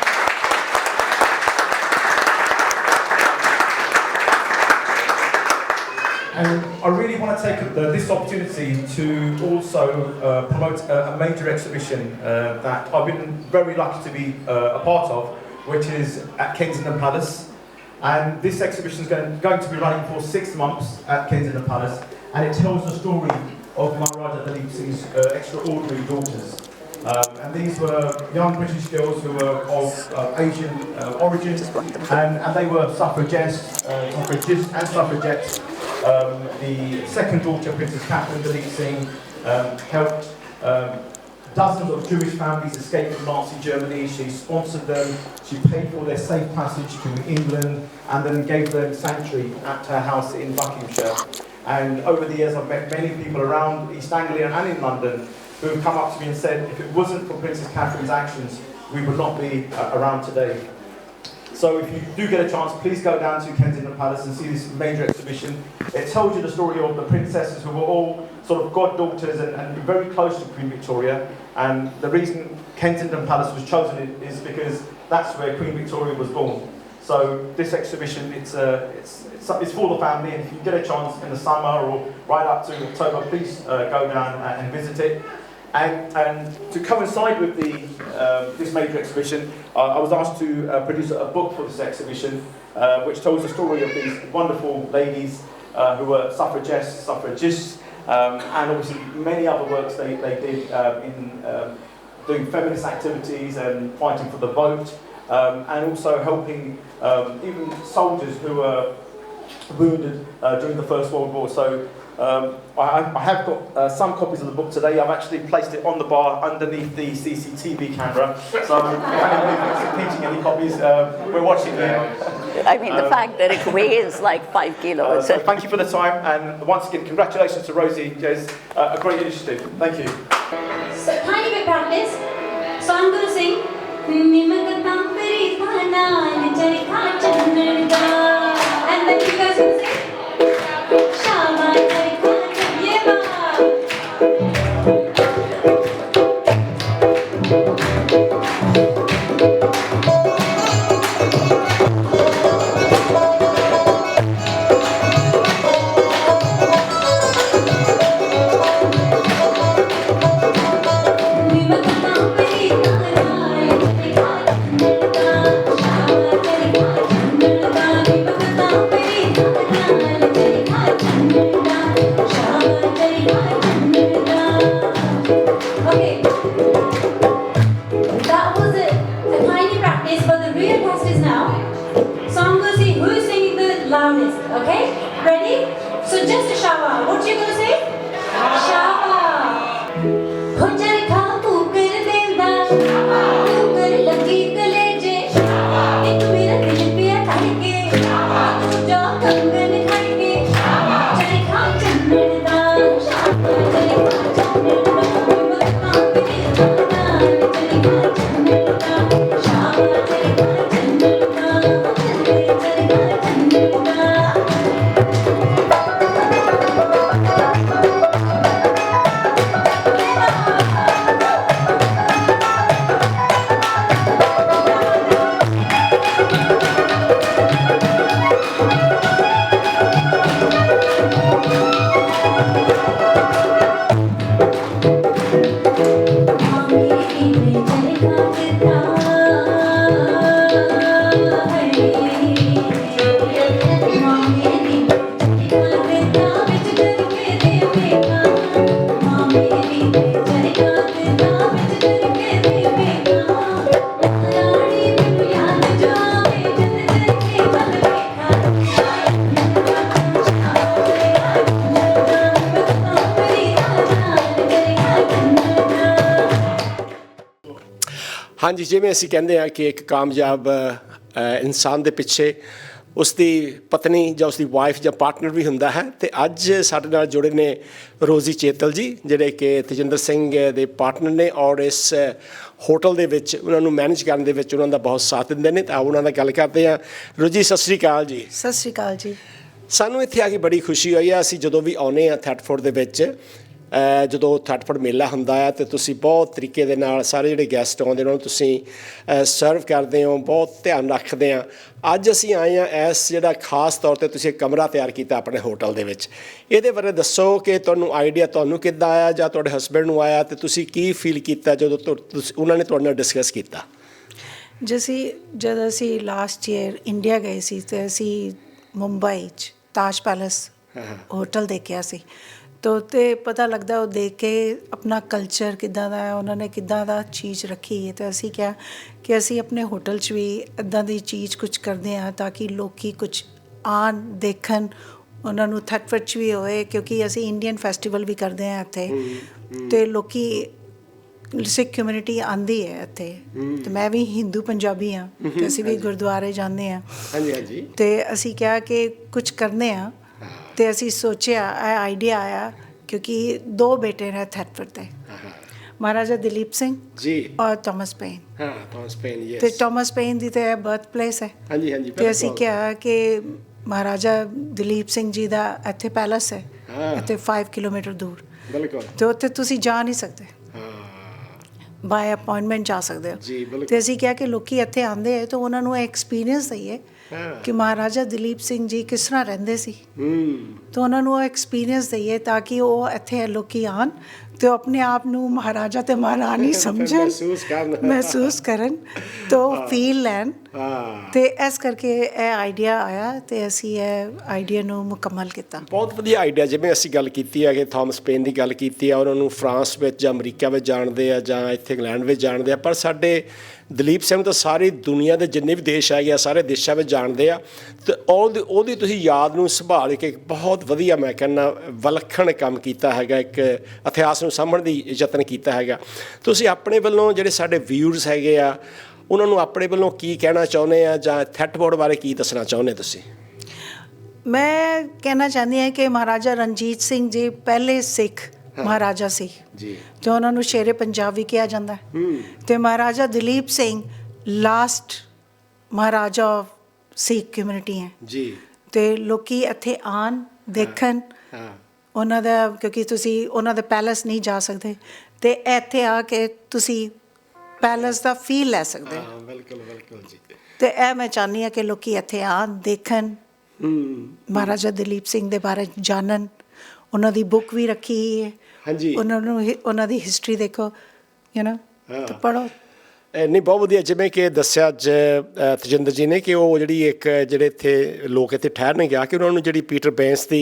And I really want to take this opportunity to also promote a major exhibition that I've been very lucky to be a part of, which is at Kensington Palace. And this exhibition is going to be running for 6 months at Kensington Palace, and it tells the story of Maharaja Duleep Singh's extraordinary daughters. And these were young British girls who were of Asian origin, and they were suffragists and suffragettes. The second daughter, Princess Catherine Duleep Singh, helped dozens of Jewish families escape from Nazi Germany. She sponsored them, she paid for their safe passage to England, and then gave them sanctuary at her house in Buckinghamshire. And over the years, I've met many people around East Anglia and in London who have come up to me and said, if it wasn't for Princess Catherine's actions, we would not be around today. So if you do get a chance, please go down to Kensington Palace and see this major exhibition. It tells you the story of the princesses who were all sort of goddaughters and very close to Queen Victoria. And the reason Kensington Palace was chosen is because that's where Queen Victoria was born. So this exhibition, it's for the family, and if you get a chance in the summer or right up to October, please go down and visit it. And to coincide with this major exhibition, I was asked to produce a book for this exhibition, which tells the story of these wonderful ladies who were suffragists, and obviously many other works they did in doing feminist activities and fighting for the vote, and also helping even soldiers who were wounded during the First World War. So I have got some copies of the book today. I've actually placed it on the bar underneath the CCTV camera. So if anybody's completing any copies, we're watching it.
I mean, the fact that it weighs like 5 kilos.
So thank you for the time, and once again, congratulations to Rosie. Jez, a great initiative. Thank you.
So, tiny bit practice. So I'm going to sing. And then you guys will sing.
ਹਾਂਜੀ, ਜਿਵੇਂ ਅਸੀਂ ਕਹਿੰਦੇ ਹਾਂ ਕਿ ਇੱਕ ਕਾਮਯਾਬ ਇਨਸਾਨ ਦੇ ਪਿੱਛੇ ਉਸ ਦੀ ਪਤਨੀ ਜਾਂ ਉਸ ਦੀ ਵਾਈਫ ਜਾਂ ਪਾਰਟਨਰ ਵੀ ਹੁੰਦਾ ਹੈ। ਅਤੇ ਅੱਜ ਸਾਡੇ ਨਾਲ ਜੁੜੇ ਨੇ ਰੋਜ਼ੀ ਚੇਤਲ ਜੀ, ਜਿਹੜੇ ਕਿ ਤੇਜਿੰਦਰ ਸਿੰਘ ਦੇ ਪਾਰਟਨਰ ਨੇ ਔਰ ਇਸ ਹੋਟਲ ਦੇ ਵਿੱਚ ਉਹਨਾਂ ਨੂੰ ਮੈਨੇਜ ਕਰਨ ਦੇ ਵਿੱਚ ਉਹਨਾਂ ਦਾ ਬਹੁਤ ਸਾਥ ਦਿੰਦੇ ਨੇ। ਤਾਂ ਉਹਨਾਂ ਨਾਲ ਗੱਲ ਕਰਦੇ ਹਾਂ। ਰੋਜ਼ੀ, ਸਤਿ ਸ਼੍ਰੀ ਅਕਾਲ ਜੀ।
ਸਤਿ ਸ਼੍ਰੀ ਅਕਾਲ ਜੀ।
ਸਾਨੂੰ ਇੱਥੇ ਆ ਕੇ ਬੜੀ ਖੁਸ਼ੀ ਹੋਈ ਆ। ਅਸੀਂ ਜਦੋਂ ਵੀ ਆਉਂਦੇ ਹਾਂ ਥੈਟਫੋਰਡ ਦੇ ਵਿੱਚ, ਜਦੋਂ ਥੈਟਫੋਰਡ ਮੇਲਾ ਹੁੰਦਾ ਹੈ ਅਤੇ ਤੁਸੀਂ ਬਹੁਤ ਤਰੀਕੇ ਦੇ ਨਾਲ ਸਾਰੇ ਜਿਹੜੇ ਗੈਸਟ ਆਉਂਦੇ ਉਹਨਾਂ ਨੂੰ ਤੁਸੀਂ ਸਰਵ ਕਰਦੇ ਹੋ, ਬਹੁਤ ਧਿਆਨ ਰੱਖਦੇ ਹਾਂ। ਅੱਜ ਅਸੀਂ ਆਏ ਹਾਂ ਇਸ ਜਿਹੜਾ ਖਾਸ ਤੌਰ 'ਤੇ ਤੁਸੀਂ ਇੱਕ ਕਮਰਾ ਤਿਆਰ ਕੀਤਾ ਆਪਣੇ ਹੋਟਲ ਦੇ ਵਿੱਚ। ਇਹਦੇ ਬਾਰੇ ਦੱਸੋ ਕਿ ਤੁਹਾਨੂੰ ਆਈਡੀਆ ਤੁਹਾਨੂੰ ਕਿੱਦਾਂ ਆਇਆ ਜਾਂ ਤੁਹਾਡੇ ਹਸਬੈਂਡ ਨੂੰ ਆਇਆ, ਅਤੇ ਤੁਸੀਂ ਕੀ ਫੀਲ ਕੀਤਾ ਜਦੋਂ ਉਹਨਾਂ ਨੇ ਤੁਹਾਡੇ ਨਾਲ ਡਿਸਕਸ ਕੀਤਾ?
ਜਦ ਅਸੀਂ ਲਾਸਟ ਈਅਰ ਇੰਡੀਆ ਗਏ ਸੀ ਅਤੇ ਅਸੀਂ ਮੁੰਬਈ 'ਚ ਤਾਜ ਪੈਲੇਸ ਹੋਟਲ ਦੇਖਿਆ ਸੀ। ਤਾਂ ਉੱਥੇ ਪਤਾ ਲੱਗਦਾ, ਉਹ ਦੇਖ ਕੇ ਆਪਣਾ ਕਲਚਰ ਕਿੱਦਾਂ ਦਾ ਹੈ, ਉਹਨਾਂ ਨੇ ਕਿੱਦਾਂ ਦਾ ਚੀਜ਼ ਰੱਖੀ ਹੈ। ਅਤੇ ਅਸੀਂ ਕਿਹਾ ਕਿ ਅਸੀਂ ਆਪਣੇ ਹੋਟਲ 'ਚ ਵੀ ਇੱਦਾਂ ਦੀ ਚੀਜ਼ ਕੁਝ ਕਰਦੇ ਹਾਂ ਤਾਂ ਕਿ ਲੋਕ ਕੁਝ ਆਉਣ ਦੇਖਣ, ਉਹਨਾਂ ਨੂੰ ਥੈਟਫੋਰਡ 'ਚ ਵੀ ਹੋਏ, ਕਿਉਂਕਿ ਅਸੀਂ ਇੰਡੀਅਨ ਫੈਸਟੀਵਲ ਵੀ ਕਰਦੇ ਹਾਂ ਇੱਥੇ। ਅਤੇ ਲੋਕ ਸਿੱਖ ਕਮਿਊਨਿਟੀ ਆਉਂਦੀ ਹੈ ਇੱਥੇ, ਅਤੇ ਮੈਂ ਵੀ ਹਿੰਦੂ ਪੰਜਾਬੀ ਹਾਂ ਅਤੇ ਅਸੀਂ ਵੀ ਗੁਰਦੁਆਰੇ ਜਾਂਦੇ ਹਾਂ। ਅਤੇ ਅਸੀਂ ਕਿਹਾ ਕਿ ਕੁਝ ਕਰਦੇ ਹਾਂ, ਅਤੇ ਅਸੀਂ ਸੋਚਿਆ, ਇਹ ਆਈਡੀਆ ਆਇਆ ਕਿਉਂਕਿ 2 ਬੇਟੇ ਨੇ ਥੈਟਫੋਰਡ ਦੇ, ਮਹਾਰਾਜਾ ਦਲੀਪ ਸਿੰਘ ਔਰ ਥਾਮਸ ਪੇਨ। ਅਤੇ ਥਾਮਸ ਪੇਨ ਦੀ ਤਾਂ ਇਹ ਬਰਥ ਪਲੇਸ ਹੈ। ਅਤੇ ਅਸੀਂ ਕਿਹਾ ਕਿ ਮਹਾਰਾਜਾ ਦਲੀਪ ਸਿੰਘ ਜੀ ਦਾ ਇੱਥੇ ਪੈਲਸ ਹੈ, ਇੱਥੇ 5 ਕਿਲੋਮੀਟਰ ਦੂਰ, ਅਤੇ ਉੱਥੇ ਤੁਸੀਂ ਜਾ ਨਹੀਂ ਸਕਦੇ, ਬਾਏ ਅਪੁਆਇੰਟਮੈਂਟ ਜਾ ਸਕਦੇ ਹੋ। ਅਤੇ ਅਸੀਂ ਕਿਹਾ ਕਿ ਲੋਕ ਇੱਥੇ ਆਉਂਦੇ ਹੈ ਤਾਂ ਉਹਨਾਂ ਨੂੰ ਐਕਸਪੀਰੀਅੰਸ ਦਈਏ ਕਿ ਮਹਾਰਾਜਾ ਦਲੀਪ ਸਿੰਘ ਜੀ ਕਿਸ ਤਰ੍ਹਾਂ ਰਹਿੰਦੇ ਸੀ, ਤਾਂ ਉਹਨਾਂ ਨੂੰ ਉਹ ਐਕਸਪੀਰੀਅੰਸ ਦਈਏ ਤਾਂ ਕਿ ਉਹ ਇੱਥੇ ਲੋਕ ਆਉਣ ਅਤੇ ਉਹ ਆਪਣੇ ਆਪ ਨੂੰ ਮਹਾਰਾਜਾ ਅਤੇ ਮਹਾਰਾਣੀ ਸਮਝਣ, ਮਹਿਸੂਸ ਕਰਨ, ਤਾਂ ਉਹ ਫੀਲ ਲੈਣ। ਅਤੇ ਇਸ ਕਰਕੇ ਇਹ ਆਈਡੀਆ ਆਇਆ ਅਤੇ ਅਸੀਂ ਇਹ ਆਈਡੀਆ ਨੂੰ ਮੁਕੰਮਲ ਕੀਤਾ।
ਬਹੁਤ ਵਧੀਆ ਆਈਡੀਆ। ਜਿਵੇਂ ਅਸੀਂ ਗੱਲ ਕੀਤੀ ਹੈ ਕਿ ਥਾਮਸ ਪੇਨ ਦੀ ਗੱਲ ਕੀਤੀ ਆ, ਉਹਨਾਂ ਨੂੰ ਫਰਾਂਸ ਵਿੱਚ ਜਾਂ ਅਮਰੀਕਾ ਵਿੱਚ ਜਾਣਦੇ ਆ ਜਾਂ ਇੱਥੇ ਇੰਗਲੈਂਡ ਵਿੱਚ ਜਾਣਦੇ ਆ, ਪਰ ਸਾਡੇ ਦਲੀਪ ਸਿੰਘ ਤਾਂ ਸਾਰੀ ਦੁਨੀਆ ਦੇ ਜਿੰਨੇ ਵੀ ਦੇਸ਼ ਹੈਗੇ ਆ ਸਾਰੇ ਦੇਸ਼ਾਂ ਵਿੱਚ ਜਾਣਦੇ ਆ। ਅਤੇ ਉਹਦੀ ਤੁਸੀਂ ਯਾਦ ਨੂੰ ਸੰਭਾਲ ਕੇ ਬਹੁਤ ਵਧੀਆ, ਮੈਂ ਕਹਿੰਦਾ ਵਿਲੱਖਣ ਕੰਮ ਕੀਤਾ ਹੈਗਾ, ਇੱਕ ਇਤਿਹਾਸ ਨੂੰ ਸਾਂਭਣ ਦੀ ਯਤਨ ਕੀਤਾ ਹੈਗਾ। ਤੁਸੀਂ ਆਪਣੇ ਵੱਲੋਂ ਜਿਹੜੇ ਸਾਡੇ ਵਿਊਰਸ ਹੈਗੇ ਆ ਉਹਨਾਂ ਨੂੰ ਆਪਣੇ ਵੱਲੋਂ ਕੀ ਕਹਿਣਾ ਚਾਹੁੰਦੇ ਆ, ਜਾਂ ਥੈਟਫੋਰਡ ਬਾਰੇ ਕੀ ਦੱਸਣਾ ਚਾਹੁੰਦੇ ਤੁਸੀਂ?
ਮੈਂ ਕਹਿਣਾ ਚਾਹੁੰਦੀ ਹਾਂ ਕਿ ਮਹਾਰਾਜਾ ਰਣਜੀਤ ਸਿੰਘ ਜੀ ਪਹਿਲੇ ਸਿੱਖ ਮਹਾਰਾਜਾ ਸੀ ਅਤੇ ਉਹਨਾਂ ਨੂੰ ਸ਼ੇਰੇ ਪੰਜਾਬ ਵੀ ਕਿਹਾ ਜਾਂਦਾ। ਅਤੇ ਮਹਾਰਾਜਾ ਦਲੀਪ ਸਿੰਘ ਲਾਸਟ ਮਹਾਰਾਜਾ ਸਿੱਖ ਕਮਿਊਨਿਟੀ ਹੈ ਜੀ। ਅਤੇ ਲੋਕ ਇੱਥੇ ਆਉਣ ਦੇਖਣ ਉਹਨਾਂ ਦਾ, ਕਿਉਂਕਿ ਤੁਸੀਂ ਉਹਨਾਂ ਦੇ ਪੈਲੇਸ ਨਹੀਂ ਜਾ ਸਕਦੇ, ਅਤੇ ਇੱਥੇ ਆ ਕੇ ਤੁਸੀਂ ਪੈਲੇਸ ਦਾ ਫੀਲ ਲੈ ਸਕਦੇ ਹੋ।
ਬਿਲਕੁਲ ਬਿਲਕੁਲ ਜੀ।
ਅਤੇ ਇਹ ਮੈਂ ਚਾਹੁੰਦੀ ਹਾਂ ਕਿ ਲੋਕ ਇੱਥੇ ਆਉਣ, ਦੇਖਣ, ਮਹਾਰਾਜਾ ਦਲੀਪ ਸਿੰਘ ਦੇ ਬਾਰੇ ਜਾਣਨ। ਉਹਨਾਂ ਦੀ ਬੁੱਕ ਵੀ ਰੱਖੀ ਹੈ, ਉਹਨਾਂ ਨੂੰ ਉਹਨਾਂ ਦੀ ਹਿਸਟਰੀ ਦੇਖੋ, ਅਤੇ ਪੜ੍ਹੋ।
ਨਹੀਂ, ਬਹੁਤ ਵਧੀਆ। ਜਿਵੇਂ ਕਿ ਦੱਸਿਆ ਅੱਜ ਤੇਜਿੰਦਰ ਜੀ ਨੇ ਕਿ ਉਹ ਜਿਹੜੇ ਇੱਥੇ ਲੋਕ ਇੱਥੇ ਠਹਿਰਨੇ ਗਿਆ ਕਿ ਉਹਨਾਂ ਨੂੰ ਜਿਹੜੀ ਪੀਟਰ ਬੇਂਸ ਦੀ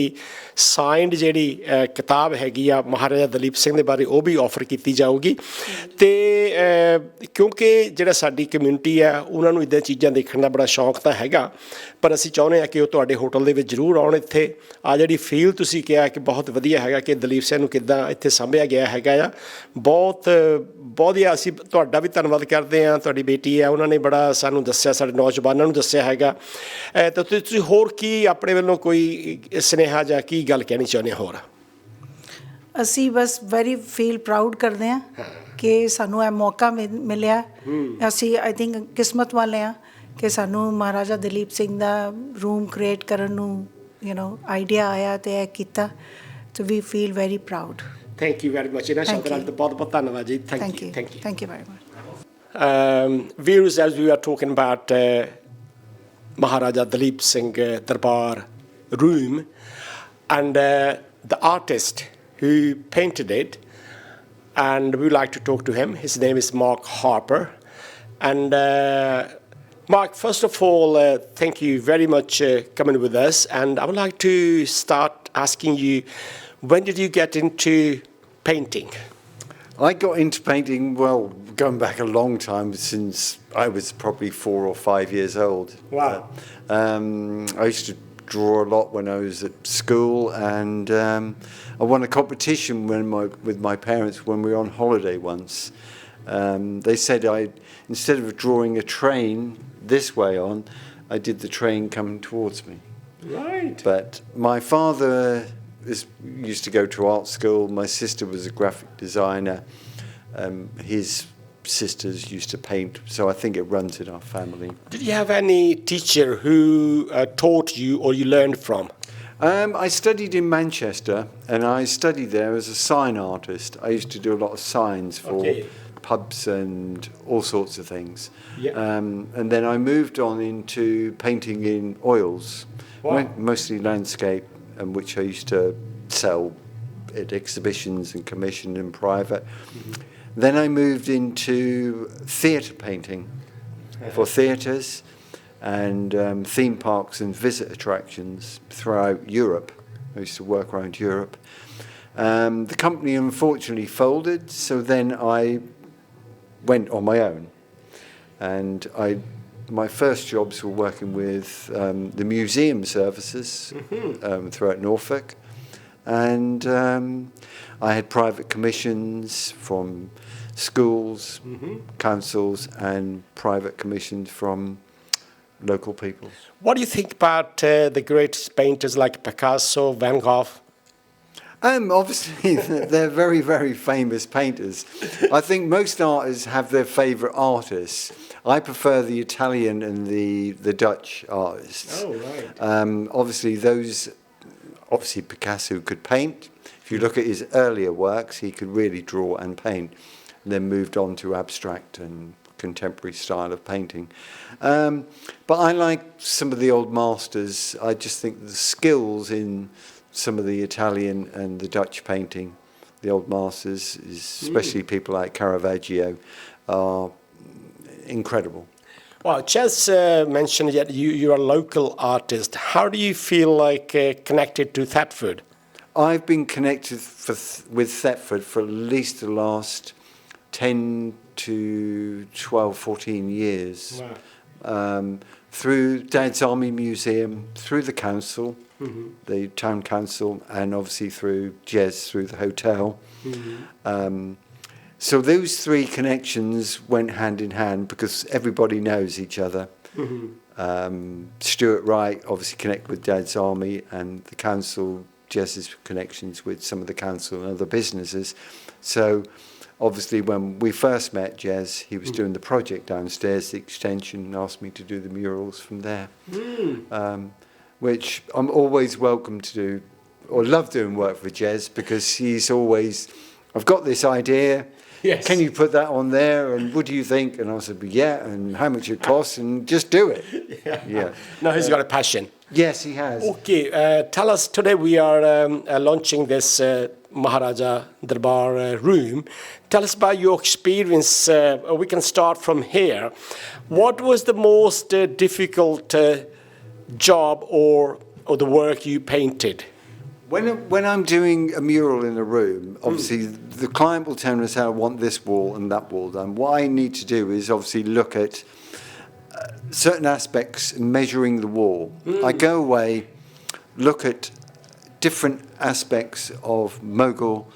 ਸਾਈਨਡ ਜਿਹੜੀ ਕਿਤਾਬ ਹੈਗੀ ਆ ਮਹਾਰਾਜਾ ਦਲੀਪ ਸਿੰਘ ਦੇ ਬਾਰੇ, ਉਹ ਵੀ ਆਫਰ ਕੀਤੀ ਜਾਊਗੀ। ਅਤੇ ਕਿਉਂਕਿ ਜਿਹੜਾ ਸਾਡੀ ਕਮਿਊਨਿਟੀ ਆ ਉਹਨਾਂ ਨੂੰ ਇੱਦਾਂ ਚੀਜ਼ਾਂ ਦੇਖਣ ਦਾ ਬੜਾ ਸ਼ੌਂਕ ਤਾਂ ਹੈਗਾ, ਪਰ ਅਸੀਂ ਚਾਹੁੰਦੇ ਹਾਂ ਕਿ ਉਹ ਤੁਹਾਡੇ ਹੋਟਲ ਦੇ ਵਿੱਚ ਜ਼ਰੂਰ ਆਉਣ। ਇੱਥੇ ਆ ਜਿਹੜੀ ਫੀਲ ਤੁਸੀਂ ਕਿਹਾ ਕਿ ਬਹੁਤ ਵਧੀਆ ਹੈਗਾ ਕਿ ਦਲੀਪ ਸਿੰਘ ਨੂੰ ਕਿੱਦਾਂ ਇੱਥੇ ਸਾਂਭਿਆ ਗਿਆ ਹੈਗਾ ਆ, ਬਹੁਤ ਵਧੀਆ। ਅਸੀਂ ਤੁਹਾਡਾ ਵੀ ਧੰਨਵਾਦ ਕਰਦੇ ਹਾਂ। ਤੁਹਾਡੀ ਬੇਟੀ ਹੈ, ਉਹਨਾਂ ਨੇ ਬੜਾ ਸਾਨੂੰ ਦੱਸਿਆ, ਸਾਡੇ ਨੌਜਵਾਨਾਂ ਨੂੰ ਦੱਸਿਆ ਹੈਗਾ। ਤਾਂ ਤੁਸੀਂ ਹੋਰ ਕੀ ਆਪਣੇ ਵੱਲੋਂ ਕੋਈ ਸੁਨੇਹਾ ਜਾਂ ਕੀ ਗੱਲ ਕਹਿਣੀ ਚਾਹੁੰਦੇ ਹੋਰ?
ਅਸੀਂ ਬਸ ਵੈਰੀ ਫੀਲ ਪ੍ਰਾਊਡ ਕਰਦੇ ਹਾਂ ਕਿ ਸਾਨੂੰ ਇਹ ਮੌਕਾ ਮਿਲਿਆ। ਅਸੀਂ ਆਈ ਥਿੰਕ ਕਿਸਮਤ ਵਾਲੇ ਹਾਂ ਕਿ ਸਾਨੂੰ ਮਹਾਰਾਜਾ ਦਲੀਪ ਸਿੰਘ ਦਾ ਰੂਮ ਕ੍ਰੀਏਟ ਕਰਨ ਨੂੰ ਆਈਡੀਆ ਆਇਆ ਅਤੇ ਇਹ ਕੀਤਾ। So we feel very proud.
Thank you very much. ਇਹਨਾਂ ਸ਼ਬਦਾਂ ਨਾਲ ਬਹੁਤ ਬਹੁਤ ਧੰਨਵਾਦ ਜੀ।
Thank you very much.
Viewers, as we are talking about Maharaja Duleep Singh Durbar room and the artist who painted it, and we would like to talk to him. His name is Mark Harper. And Mark, first of all, thank you very much coming with us. And I would like to start asking you, when did you get into painting?
I got into painting, well, going back a long time, since I was probably 4 or 5 years old.
Wow.
I used to draw a lot when I was at school, and I won a competition with my parents when we were on holiday once. They said instead of drawing a train this way on, I did the train coming towards me.
Right.
But my father used to go to art school. My sister was a graphic designer. His sisters used to paint, so I think it runs in our family.
Did you have any teacher who taught you or you learned from?
I studied in Manchester, and I studied there as a sign artist. I used to do a lot of signs for pubs and all sorts of things.
Yeah.
And then I moved on into painting in oils, mostly landscape, which I used to sell at exhibitions and commission in private. Then I moved into theatre painting for theatres and theme parks and visit attractions throughout Europe. I used to work around Europe. The company unfortunately folded, so then I went on my own. And my first jobs were working with the museum services throughout Norfolk. And I had private commissions from schools, councils, and private commissions from local people.
What do you think about the great painters like Picasso, Van Gogh?
Obviously, they're very, very famous painters. I think most artists have their favourite artists. I prefer the Italian and the Dutch artists.
Oh, right.
Obviously Picasso could paint. If you look at his earlier works, he could really draw and paint, and then moved on to abstract and contemporary style of painting. But I like some of the old masters. I just think the skills in some of the Italian and the Dutch painting, the old masters, especially people like Caravaggio, are incredible.
Well, Jez mentioned that you're a local artist. How do you feel like connected to Thetford?
I've been connected with Thetford for at least the last 10 to 12, 14 years. Wow. Through Dad's Army Museum, through the council, the town council, and obviously through Jez, through the hotel. So those three connections went hand in hand because everybody knows each other. Stuart Wright obviously connected with Dad's Army, and the council, Jez's connections with some of the council and other businesses. So obviously when we first met Jez, he was doing the project downstairs, the extension, and asked me to do the murals from there, which I'm always welcome to do, or love doing work for Jez, because he's always, I've got this idea, can you put that on there, and what do you think? And I said, yeah, and how much it costs, and just do it. Yeah.
No, he's got a passion.
Yes, he has.
Okay, tell us, today we are launching this Maharaja Durbar room. Tell us about your experience. We can start from here. What was the most difficult job or the work you painted?
When I'm doing a mural in a room, obviously the client will tell us, I want this wall and that wall done. What I need to do is obviously look at certain aspects, measuring the wall. I go away, look at different aspects of Mughal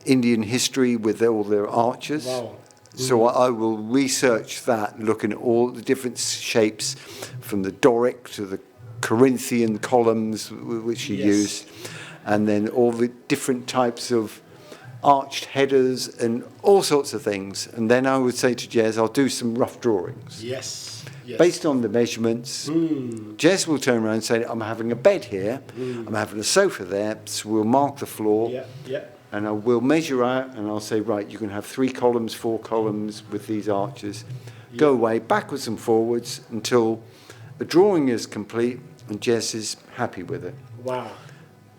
Indian history with all their arches. Wow. So I will research that, looking at all the different shapes, from the Doric to the Corinthian columns which he used, and then all the different types of arched headers and all sorts of things. And then I would say to Jez, I'll do some rough drawings.
Yes.
Based on the measurements. Jez will turn around and say, I'm having a bed here, I'm having a sofa there, so we'll mark the floor. And I will measure out, and I'll say, right, you can have 3 columns, 4 columns with these arches. Go away, backwards and forwards, until the drawing is complete and Jez is happy with it.
Wow.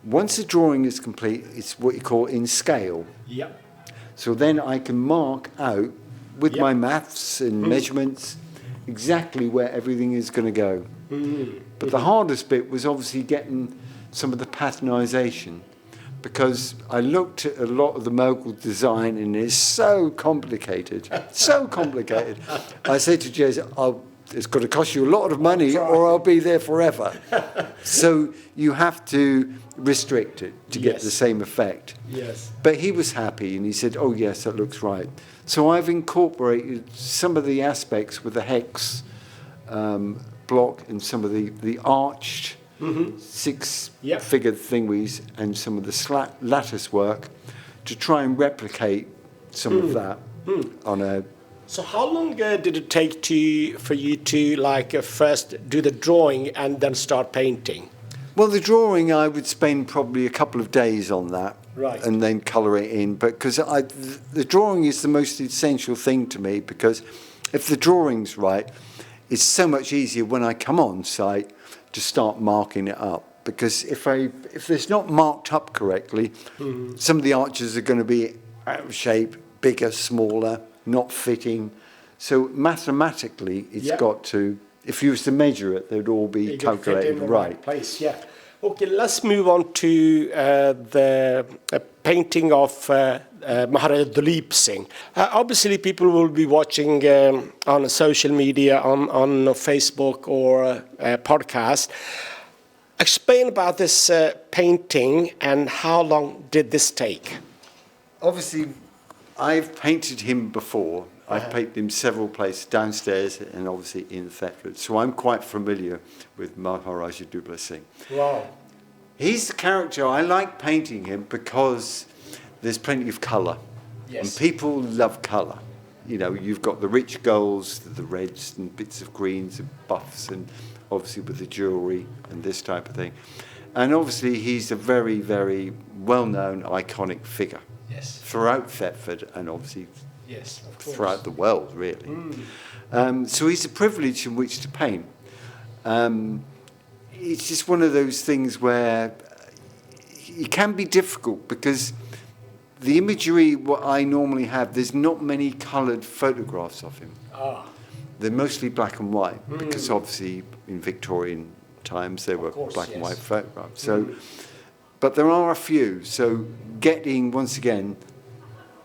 Once the drawing is complete, it's what you call in scale. So then I can mark out, with my maths and measurements, exactly where everything is going to go. But the hardest bit was obviously getting some of the patternization, because I looked at a lot of the Mughal design and it's so complicated, so complicated. I said to Jez, it's going to cost you a lot of money or I'll be there forever. So you have to restrict it to get the same effect. But he was happy and he said, oh yes, that looks right. So I've incorporated some of the aspects with the hex block and some of the arched six-figured thingies and some of the lattice work to try and replicate some of that on a.
So how long did it take for you to first do the drawing and then start painting?
Well, the drawing I would spend probably a couple of days on that,
right,
and then colour it in. But because the drawing is the most essential thing to me, because if the drawing's right, it's so much easier when I come on site to start marking it up. Because if it's not marked up correctly, some of the arches are going to be out of shape, bigger, smaller, not fitting. So mathematically, it's got to. If you was to measure it, they'd all be calculated
in the
right.
place. Yeah. Okay, let's move on to the painting of Maharaja Duleep Singh. Obviously, people will be watching on social media, on Facebook or podcast. Explain about this painting and how long did this take?
Obviously, I've painted him before. I've painted him several places, downstairs and obviously in Thetford. So I'm quite familiar with Maharaja Duleep Singh.
Wow.
He's the character, I like painting him because there's plenty of colour.
Yes.
And people love colour. You know, you've got the rich golds, the reds and bits of greens and buffs, and obviously with the jewellery and this type of thing. And obviously he's a very, very well-known, iconic figure.
Yes.
Throughout Thetford and obviously
yes, of course,
throughout the world, really. So it's a privilege in which to paint. It's just one of those things where it can be difficult because the imagery, what I normally have, there's not many coloured photographs of him. They're mostly black and white because obviously in Victorian times they were black and white photographs. So, but there are a few. So getting, once again,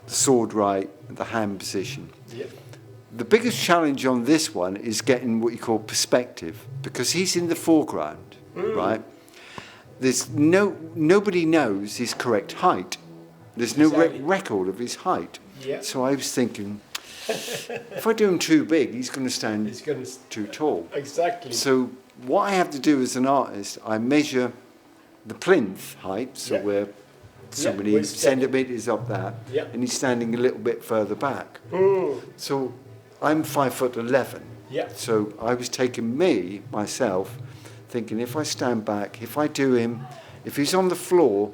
the sword right, the hand position.
Yep.
The biggest challenge on this one is getting what you call perspective, because he's in the foreground, right? There's nobody knows his correct height. There's no record of his height.
Yep.
So I was thinking, if I do him too big, he's going to stand too tall.
Exactly.
So what I have to do as an artist, I measure the plinth height, so we're so many centimetres up that, and he's standing a little bit further back. So I'm 5'11". So I was taking myself, thinking if I stand back, if I do him, if he's on the floor,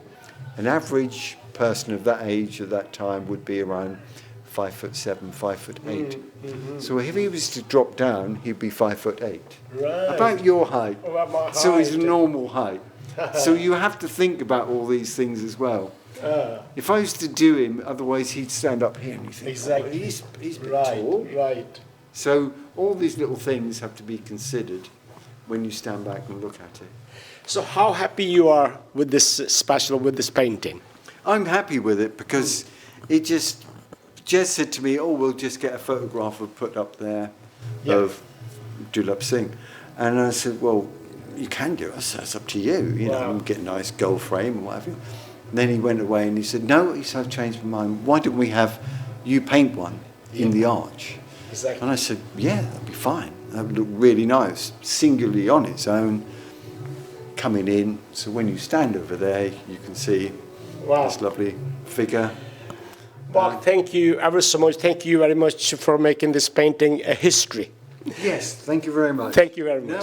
an average person of that age at that time would be around 5'7", 5'8". So if he was to drop down, he'd be 5'8".
Right.
About your height.
About my height.
So he's a normal height. So you have to think about all these things as well. If I was to do him, otherwise he'd stand up here and you think,
exactly.
he's a bit tall.
Right.
So all these little things have to be considered when you stand back and look at it.
So how happy you are with this special, with this painting?
I'm happy with it because it just, Jez said to me, we'll just get a photograph put up there of Duleep Singh. And I said, well, you can do it, so it's up to you. You know, get a nice gold frame and whatever. And then he went away and he said, no, he said, I've changed my mind. Why don't we have you paint one in the arch?
Exactly.
And I said, yeah, that'd be fine. That would look really nice, singularly on its own, coming in. So when you stand over there, you can see this lovely figure.
Well, thank you ever so much. Thank you very much for making this painting a history.
Yes, thank you very much.
Thank you very much.